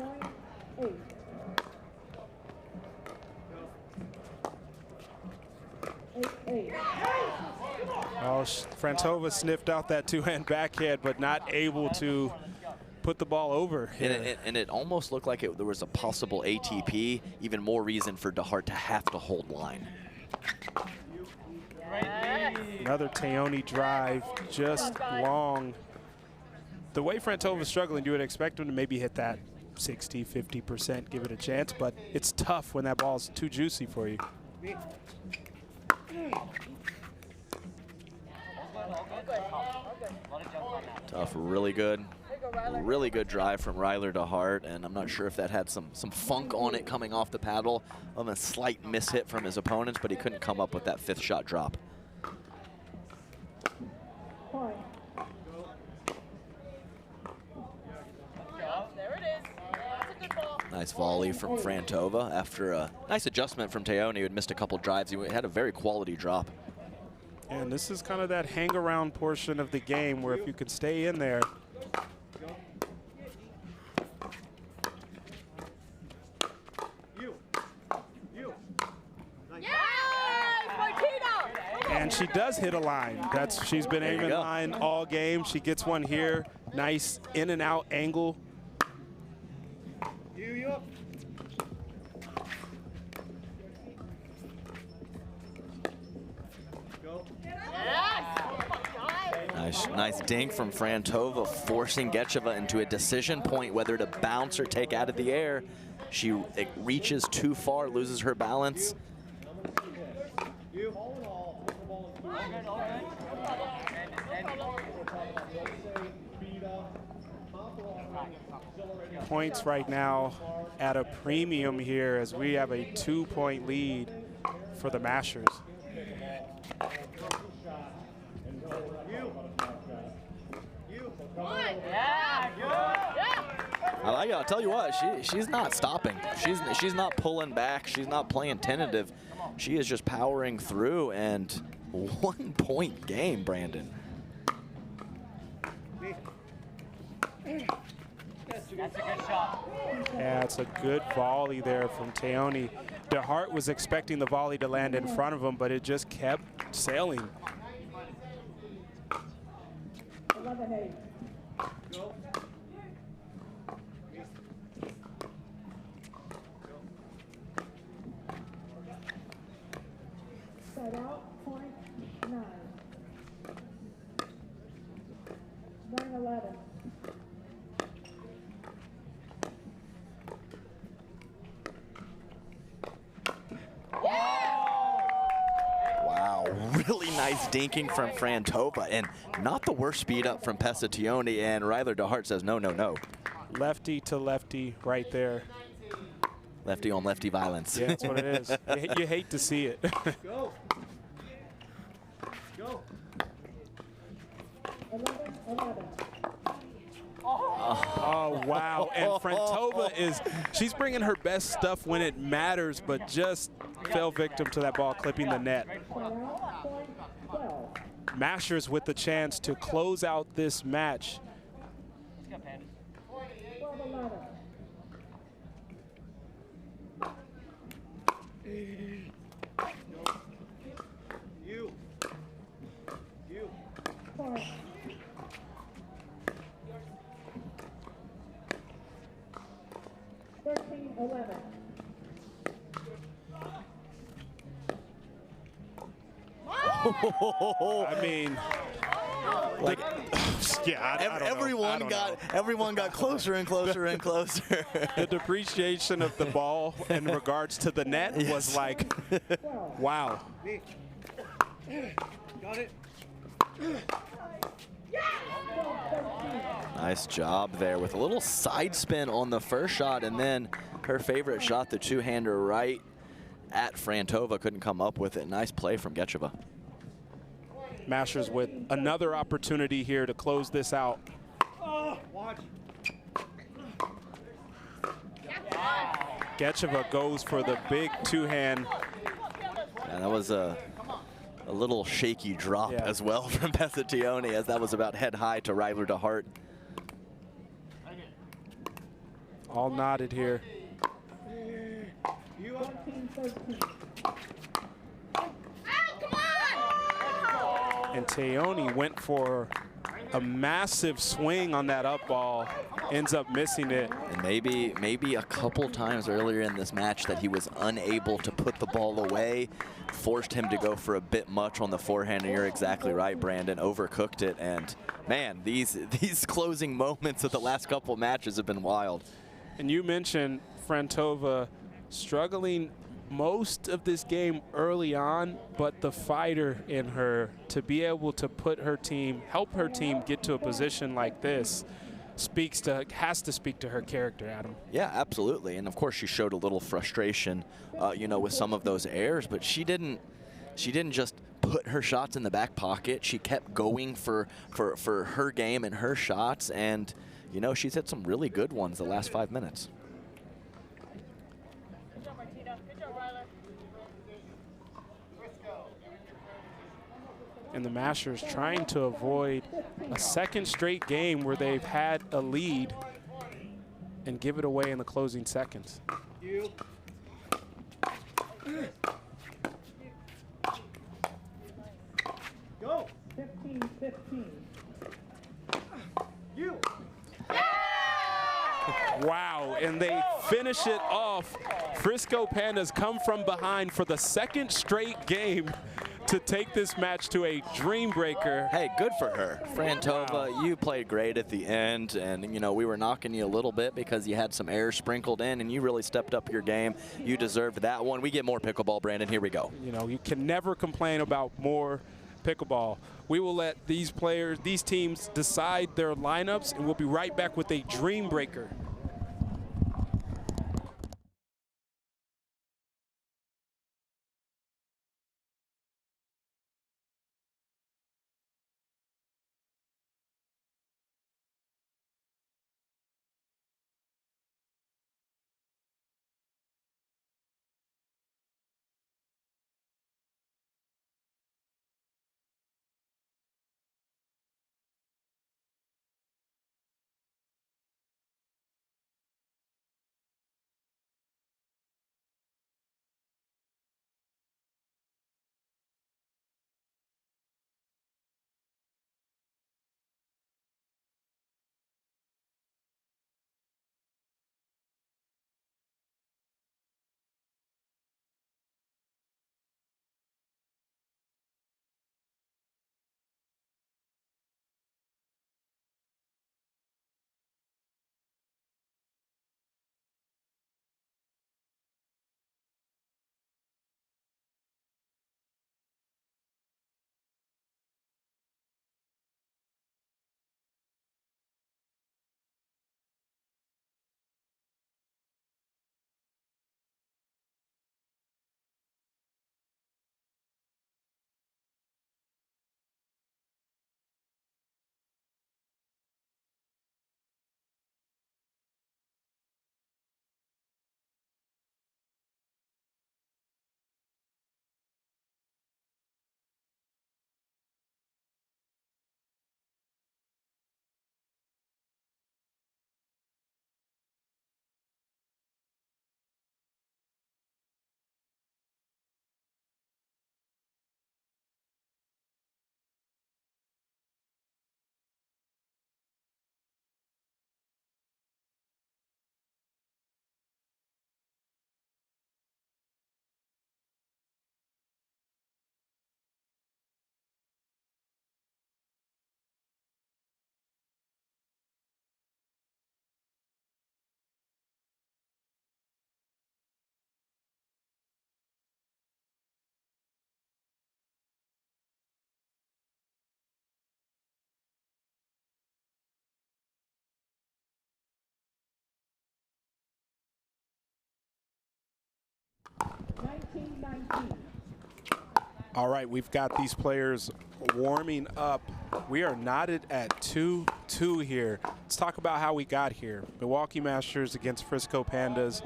Speaker 1: Oh, Frantova sniffed out that 2-hand backhand, but not able to put the ball over.
Speaker 2: And it almost looked like there was a possible ATP, even more reason for DeHart to have to hold line.
Speaker 1: Another Teone drive, just long. The way Frantova's struggling, you would expect him to maybe hit that 60, 50%, give it a chance, but it's tough when that ball's too juicy for you.
Speaker 2: Tough, really good drive from Ryler to Hart, and I'm not sure if that had some funk on it coming off the paddle of a slight mishit from his opponents, but he couldn't come up with that 5th shot drop.
Speaker 5: Point.
Speaker 4: There it is. That's a good ball.
Speaker 2: Nice volley from Frantova after a nice adjustment from Teone, who had missed a couple drives. He had a very quality drop.
Speaker 1: And this is kind of that hang around portion of the game where if you can stay in there. And she does hit a line. She's been aiming line all game. She gets one here. Nice in and out angle.
Speaker 2: Nice dink from Frantova, forcing Gecheva into a decision point whether to bounce or take out of the air. She reaches too far, loses her balance.
Speaker 1: Points right now at a premium here as we have a 2-point lead for the Mashers.
Speaker 2: I'll tell you what, she's not stopping. She's not pulling back. She's not playing tentative. She is just powering through, and 1-point game, Brandon.
Speaker 3: That's a good shot.
Speaker 1: Yeah, it's a good volley there from Teone. DeHart was expecting the volley to land in front of him, but it just kept sailing.
Speaker 5: 11-8. Set out, point 9. 9-11.
Speaker 2: Wow, really nice dinking from Frantova, and not the worst speed up from Pesatione, and Ryler DeHart says no, no, no.
Speaker 1: Lefty to lefty right there.
Speaker 2: Lefty on lefty violence.
Speaker 1: Yeah, that's what it is. You hate to see it.
Speaker 3: Go. Go.
Speaker 5: 11-11.
Speaker 1: Oh, wow. And Frantova she's bringing her best stuff when it matters, but just fell victim to that ball clipping the net.
Speaker 5: Set out, point 12.
Speaker 1: Mashers with the chance to close out this match.
Speaker 5: 12-11. Point. 13-11.
Speaker 1: I mean,
Speaker 2: Like,
Speaker 1: yeah, I don't know.
Speaker 2: everyone got closer and closer and closer.
Speaker 1: The depreciation of the ball in regards to the net was like, wow.
Speaker 3: Got it.
Speaker 2: Nice job there with a little side spin on the first shot, and then her favorite shot, the two-hander right at Frantova, couldn't come up with it. Nice play from Gecheva.
Speaker 1: Mashers with another opportunity here to close this out.
Speaker 3: Watch.
Speaker 1: Gecheva goes for the big two-hand.
Speaker 2: And that was a little shaky drop as well from Pesatione, as that was about head high to Ryler DeHart.
Speaker 1: All knotted here.
Speaker 5: 14-13.
Speaker 1: And Teone went for a massive swing on that up ball, ends up missing it.
Speaker 2: And maybe a couple times earlier in this match that he was unable to put the ball away, forced him to go for a bit much on the forehand. And you're exactly right, Brandon, overcooked it. And man, these closing moments of the last couple matches have been wild.
Speaker 1: And you mentioned Frantova struggling most of this game early on, but the fighter in her to be able to put her team, help her team get to a position like this has to speak to her character, Adam.
Speaker 2: Yeah, absolutely. And of course she showed a little frustration, you know, with some of those errors, but she didn't just put her shots in the back pocket. She kept going for her game and her shots, and you know, she's hit some really good ones the last 5 minutes.
Speaker 4: Good job, Martina. Good job, Ryler.
Speaker 1: And the Mashers trying to avoid a second straight game where they've had a lead and give it away in the closing seconds.
Speaker 3: Go.
Speaker 5: 15-15.
Speaker 3: You.
Speaker 1: Wow, and they finish it off. Frisco Pandas come from behind for the second straight game to take this match to a dream breaker.
Speaker 2: Hey, good for her. Frantova, you played great at the end, and you know, we were knocking you a little bit because you had some errors sprinkled in, and you really stepped up your game. You deserved that one. We get more pickleball, Brandon. Here we go.
Speaker 1: You know, you can never complain about more pickleball. We will let these players, these teams decide their lineups, and we'll be right back with a dream breaker. All right, we've got these players warming up. We are knotted at 2-2 here. Let's talk about how we got here. Milwaukee Masters against Frisco Pandas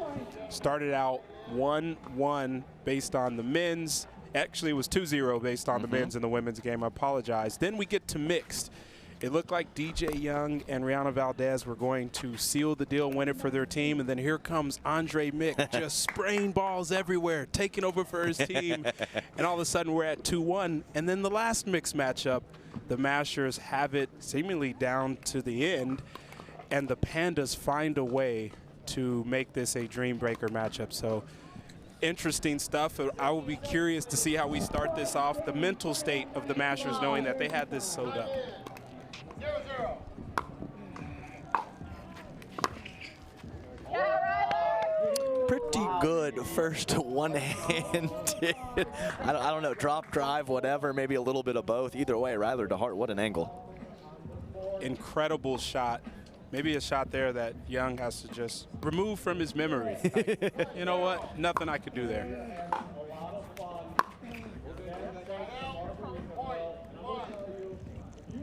Speaker 1: started out 1-1 based on the men's. Actually, it was 2-0 based on the men's and the women's game. I apologize. Then we get to mixed. It looked like DJ Young and Rihanna Valdez were going to seal the deal, win it for their team, and then here comes Andre Mick just spraying balls everywhere, taking over for his team, and all of a sudden we're at 2-1. And then the last mixed matchup, the Masters have it seemingly down to the end, and the Pandas find a way to make this a dream breaker matchup. So interesting stuff. I will be curious to see how we start this off, the mental state of the Masters knowing that they had this sewed up.
Speaker 3: 0-0.
Speaker 2: good first one-handed, I don't know, drop, drive, whatever, maybe a little bit of both. Either way, Ryler DeHart, what an angle.
Speaker 1: Incredible shot. Maybe a shot there that Young has to just remove from his memory. Like, you know what? Nothing I could do there.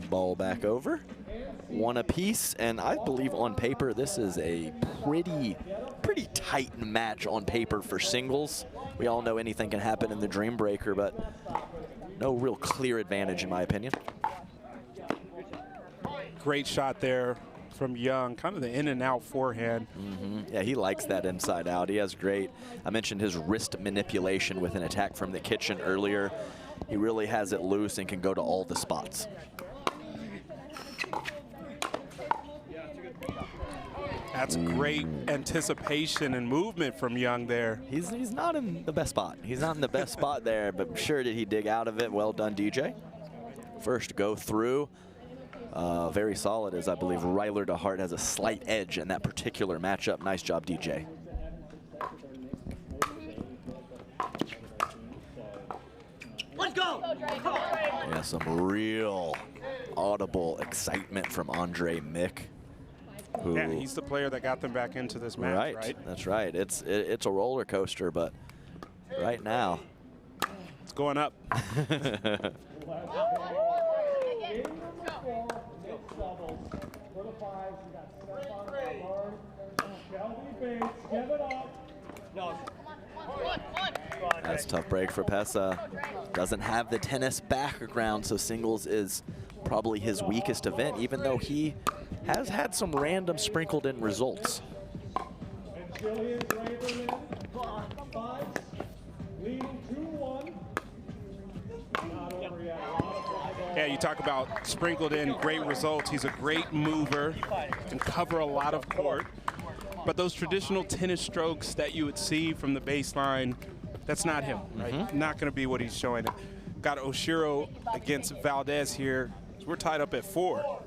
Speaker 2: Ball back over. One apiece, and I believe on paper this is a pretty tight match on paper for singles. We all know anything can happen in the Dream Breaker, but no real clear advantage in my opinion.
Speaker 1: Great shot there from Young, kind of the in and out forehand.
Speaker 2: Yeah, he likes that inside out. He has great, I mentioned his wrist manipulation with an attack from the kitchen earlier. He really has it loose and can go to all the spots.
Speaker 1: That's great anticipation and movement from Young there.
Speaker 2: He's not in the best spot. He's not in the best spot there, but sure did he dig out of it. Well done, DJ. First go through. Very solid, as I believe Ryler DeHart has a slight edge in that particular matchup. Nice job, DJ.
Speaker 6: Let's go!
Speaker 2: Yeah, some real audible excitement from Andre Mick. Who,
Speaker 1: Yeah, he's the player that got them back into this match, right?
Speaker 2: That's right. It's a roller coaster, but right now
Speaker 1: it's going up.
Speaker 2: That's a tough break for Pesa. Doesn't have the tennis background, so singles is probably his weakest event, even though he has had some random sprinkled in results.
Speaker 1: Yeah, you talk about sprinkled in great results. He's a great mover, can cover a lot of court. But those traditional tennis strokes that you would see from the baseline, that's not him, right? Not going to be what he's showing. Got Oshiro against Valdez here. We're tied up at 4.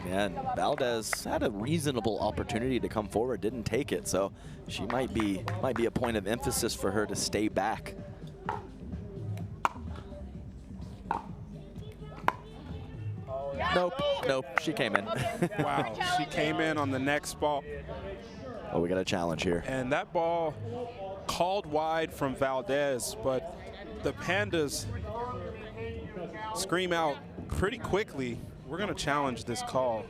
Speaker 2: Yeah, and Valdez had a reasonable opportunity to come forward, didn't take it, so she might be a point of emphasis for her to stay back. Nope, she came in.
Speaker 1: Wow, she came in on the next ball.
Speaker 2: Oh, we got a challenge here.
Speaker 1: And that ball called wide from Valdez, but the Pandas scream out pretty quickly, we're going to challenge this call.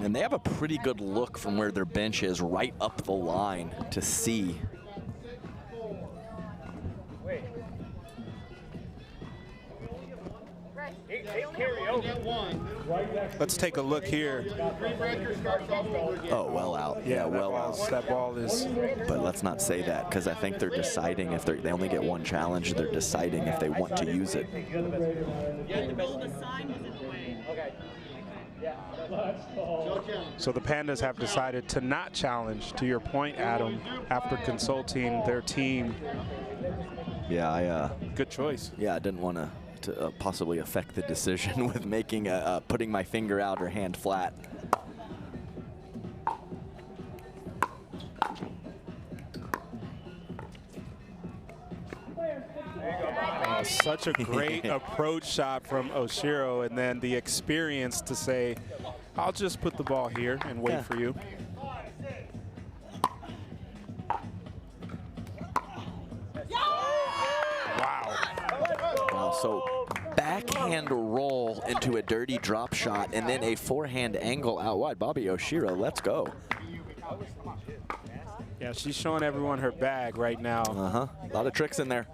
Speaker 2: And they have a pretty good look from where their bench is right up the line to see.
Speaker 1: Let's take a look here.
Speaker 2: Oh, well out. Yeah, well out.
Speaker 1: That ball is.
Speaker 2: But let's not say that, because I think they're deciding if they only get one challenge, they're deciding if they want to use it.
Speaker 1: So the Pandas have decided to not challenge, to your point, Adam, after consulting their team.
Speaker 2: Yeah,
Speaker 1: good choice.
Speaker 2: Yeah, I didn't want to possibly affect the decision with making putting my finger out or hand flat.
Speaker 1: Such a great approach shot from Oshiro, and then the experience to say, I'll just put the ball here and wait for you.
Speaker 2: Wow, so backhand roll into a dirty drop shot and then a forehand angle out wide. Bobby Oshiro, let's go.
Speaker 1: Yeah, she's showing everyone her bag right now.
Speaker 2: A lot of tricks in there.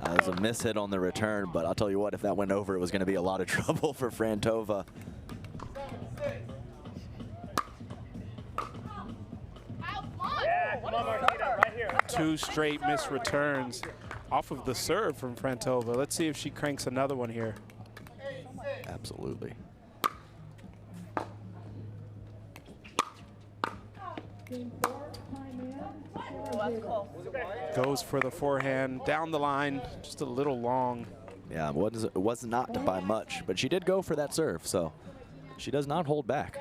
Speaker 2: That was a miss hit on the return, but I'll tell you what, if that went over, it was going to be a lot of trouble for Frantova.
Speaker 1: Two straight missed returns off of the serve from Frantova. Let's see if she cranks another one here.
Speaker 2: Absolutely.
Speaker 5: Game 4, time in.
Speaker 1: Goes for the forehand, down the line, just a little long.
Speaker 2: Yeah, it was not by much, but she did go for that serve, so she does not hold back.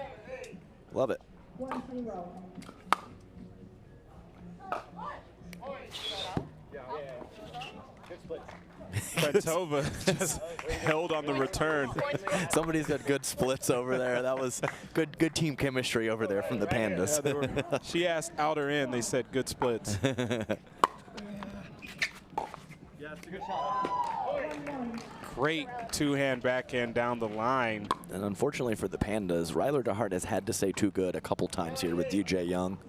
Speaker 2: Love it.
Speaker 5: 1-0.
Speaker 1: Fretova just held on the return.
Speaker 2: Somebody's got good splits over there. That was good team chemistry over there from the Pandas.
Speaker 1: Yeah, she asked outer in, they said good splits. Great two-hand backhand down the line.
Speaker 2: And unfortunately for the Pandas, Ryler DeHart has had to say too good a couple times here with DJ Young.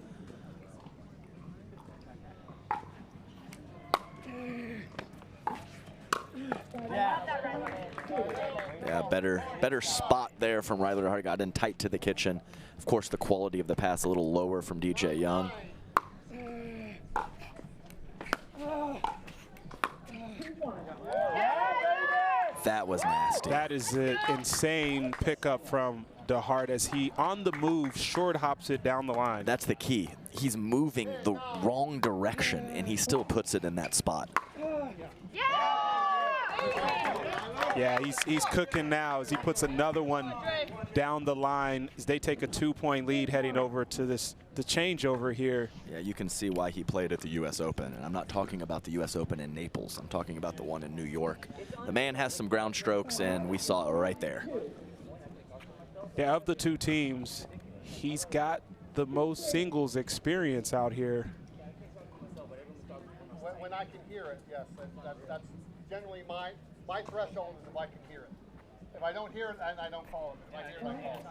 Speaker 2: Yeah, better spot there from Ryler DeHart. Got in tight to the kitchen. Of course, the quality of the pass a little lower from DJ Young. That was nasty.
Speaker 1: That is an insane pickup from DeHart as he, on the move, short hops it down the line.
Speaker 2: That's the key. He's moving the wrong direction, and he still puts it in that spot.
Speaker 1: Yeah, he's cooking now as he puts another one down the line as they take a 2-point lead heading over to the changeover here.
Speaker 2: Yeah, you can see why he played at the U.S. Open. And I'm not talking about the U.S. Open in Naples. I'm talking about the one in New York. The man has some ground strokes, and we saw it right there.
Speaker 1: Yeah, of the two teams, he's got the most singles experience out here.
Speaker 7: When I can hear it, yes, that's generally my threshold is if I can hear it. If I don't hear it, I don't call it. If I hear it, I call it.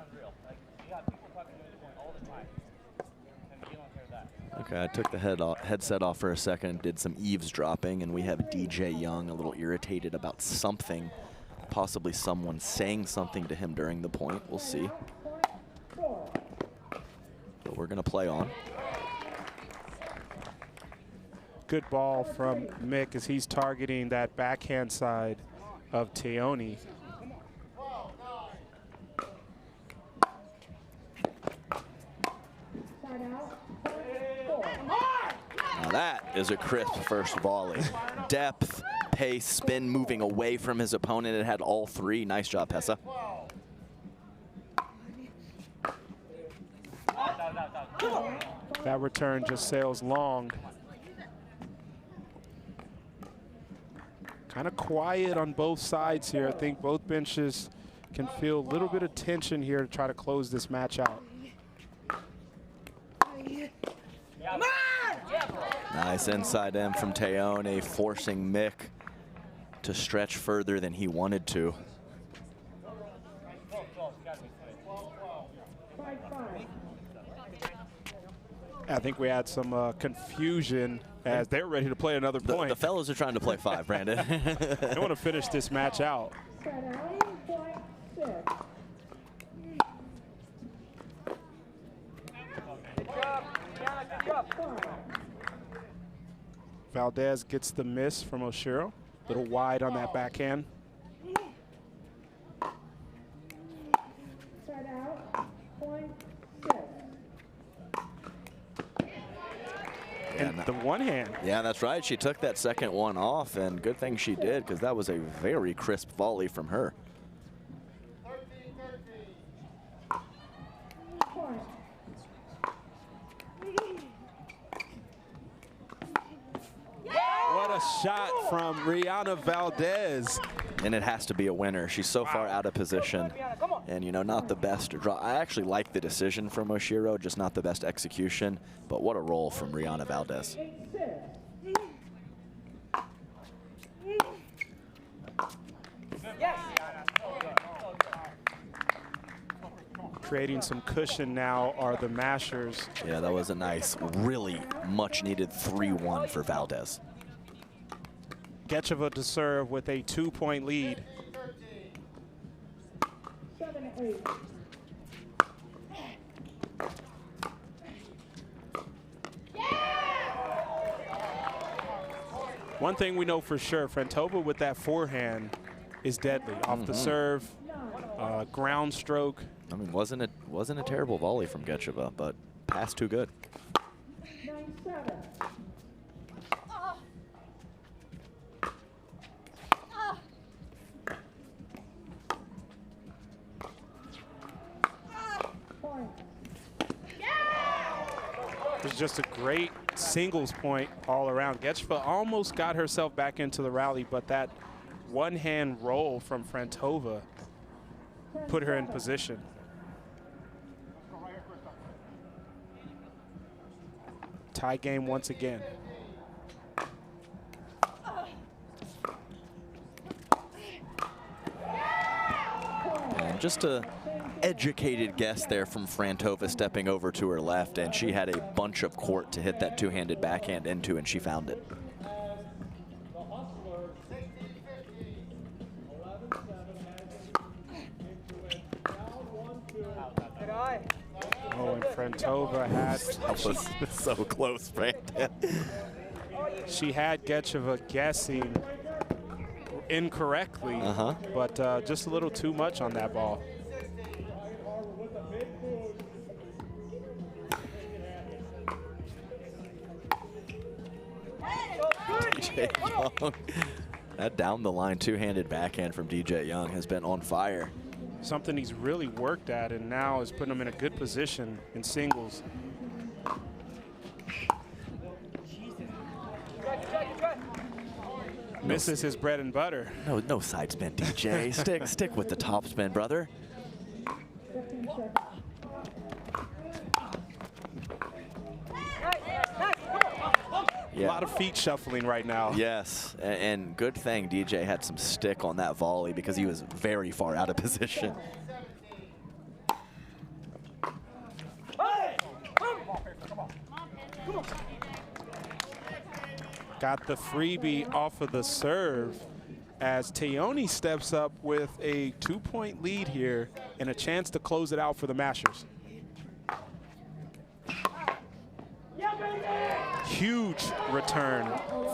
Speaker 3: You got people talking to the point all the time, and you don't hear that.
Speaker 2: Okay, I took the headset off for a second, did some eavesdropping, and we have DJ Young a little irritated about something, possibly someone saying something to him during the point. We'll see. But we're going to play on.
Speaker 1: Good ball from Mick as he's targeting that backhand side of Teone.
Speaker 2: Now that is a crisp first volley. Depth, pace, spin, moving away from his opponent. It had all three. Nice job, Pessa.
Speaker 1: That return just sails long. Kind of quiet on both sides here. I think both benches can feel a little bit of tension here to try to close this match out.
Speaker 2: Nice inside M from Teone, forcing Mick to stretch further than he wanted to.
Speaker 1: I think we had some confusion as they're ready to play another point.
Speaker 2: The fellows are trying to play 5, Brandon.
Speaker 1: They want to finish this match out. Valdez gets the miss from Oshiro. A little wide on that backhand. And the one hand.
Speaker 2: Yeah, that's right. She took that second one off, and good thing she did, because that was a very crisp volley from her.
Speaker 1: What a shot from Rihanna Valdez.
Speaker 2: And it has to be a winner. She's so far out of position. And, you know, not the best draw. I actually like the decision from Oshiro, just not the best execution. But what a roll from Rihanna Valdez.
Speaker 1: Creating some cushion now are the mashers.
Speaker 2: Yeah, that was a nice, really much needed 3-1 for Valdez.
Speaker 1: Gecheva to serve with a 2-point lead.
Speaker 5: 7-8.
Speaker 1: One thing we know for sure, Fretova with that forehand is deadly. Off the serve, ground stroke.
Speaker 2: I mean, wasn't a terrible volley from Gecheva, but pass too good.
Speaker 5: 9-7. Point.
Speaker 1: It was just a great singles point all around. Getcheva almost got herself back into the rally, but that one-hand roll from Frantova put her in position. Tie game once again.
Speaker 2: And just a educated guess there from Frantova stepping over to her left, and she had a bunch of court to hit that two-handed backhand into, and she found it.
Speaker 1: Oh, and Frantova had...
Speaker 2: That was so close, Brandon.
Speaker 1: She had Getcheva guessing incorrectly, but just a little too much on that ball.
Speaker 2: DJ Young. That down the line two-handed backhand from DJ Young has been on fire.
Speaker 1: Something he's really worked at, and now is putting him in a good position in singles. Misses his bread and butter.
Speaker 2: No side spin, DJ. stick with the top spin, brother.
Speaker 1: A lot of feet shuffling right now.
Speaker 2: Yes, and good thing DJ had some stick on that volley because he was very far out of position.
Speaker 1: Got the freebie off of the serve as Teoni steps up with a 2-point lead here and a chance to close it out for the Mashers. Huge return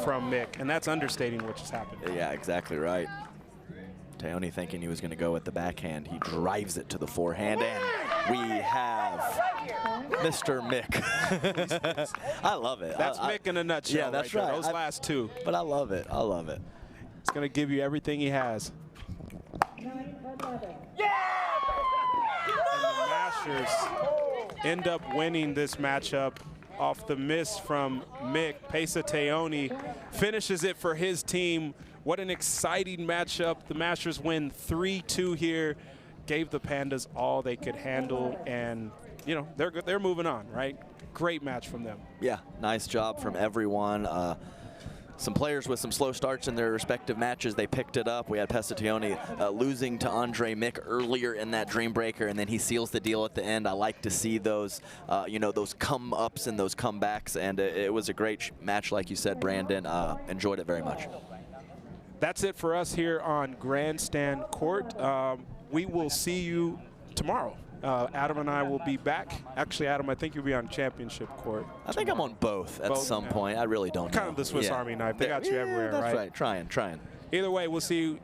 Speaker 1: from Mick, and that's understating what just happened.
Speaker 2: Yeah, exactly right. Teoni thinking he was going to go with the backhand. He drives it to the forehand, and we have Mr. Mick. I love it.
Speaker 1: That's Mick in a nutshell.
Speaker 2: Yeah, that's
Speaker 1: right.
Speaker 2: right.
Speaker 1: Those last two.
Speaker 2: But I love it. I love it.
Speaker 1: It's going to give you everything he has.
Speaker 5: 9-11.
Speaker 1: And the Mashers end up winning this matchup off the miss from Mick. Pesa Teoni finishes it for his team. What an exciting matchup. The Mashers win 3-2 here. Gave the Pandas all they could handle, and you know they're moving on, right? Great match from them.
Speaker 2: Yeah, nice job from everyone. Some players with some slow starts in their respective matches, they picked it up. We had Pesa Teoni losing to Andre Mick earlier in that Dream Breaker, and then he seals the deal at the end. I like to see those, those come-ups and those comebacks, and it was a great match, like you said, Brandon. Enjoyed it very much.
Speaker 1: That's it for us here on Grandstand Court. We will see you tomorrow. Adam and I will be back. Actually, Adam, I think you'll be on Championship Court.
Speaker 2: I think I'm on both at some point. I really don't know.
Speaker 1: Kind of the Swiss Army knife. They got you everywhere,
Speaker 2: that's
Speaker 1: right?
Speaker 2: Trying.
Speaker 1: Either way, we'll see you.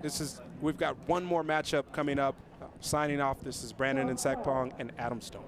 Speaker 1: We've got one more matchup coming up. Signing off, this is Brandon and Sekpong and Adam Stone.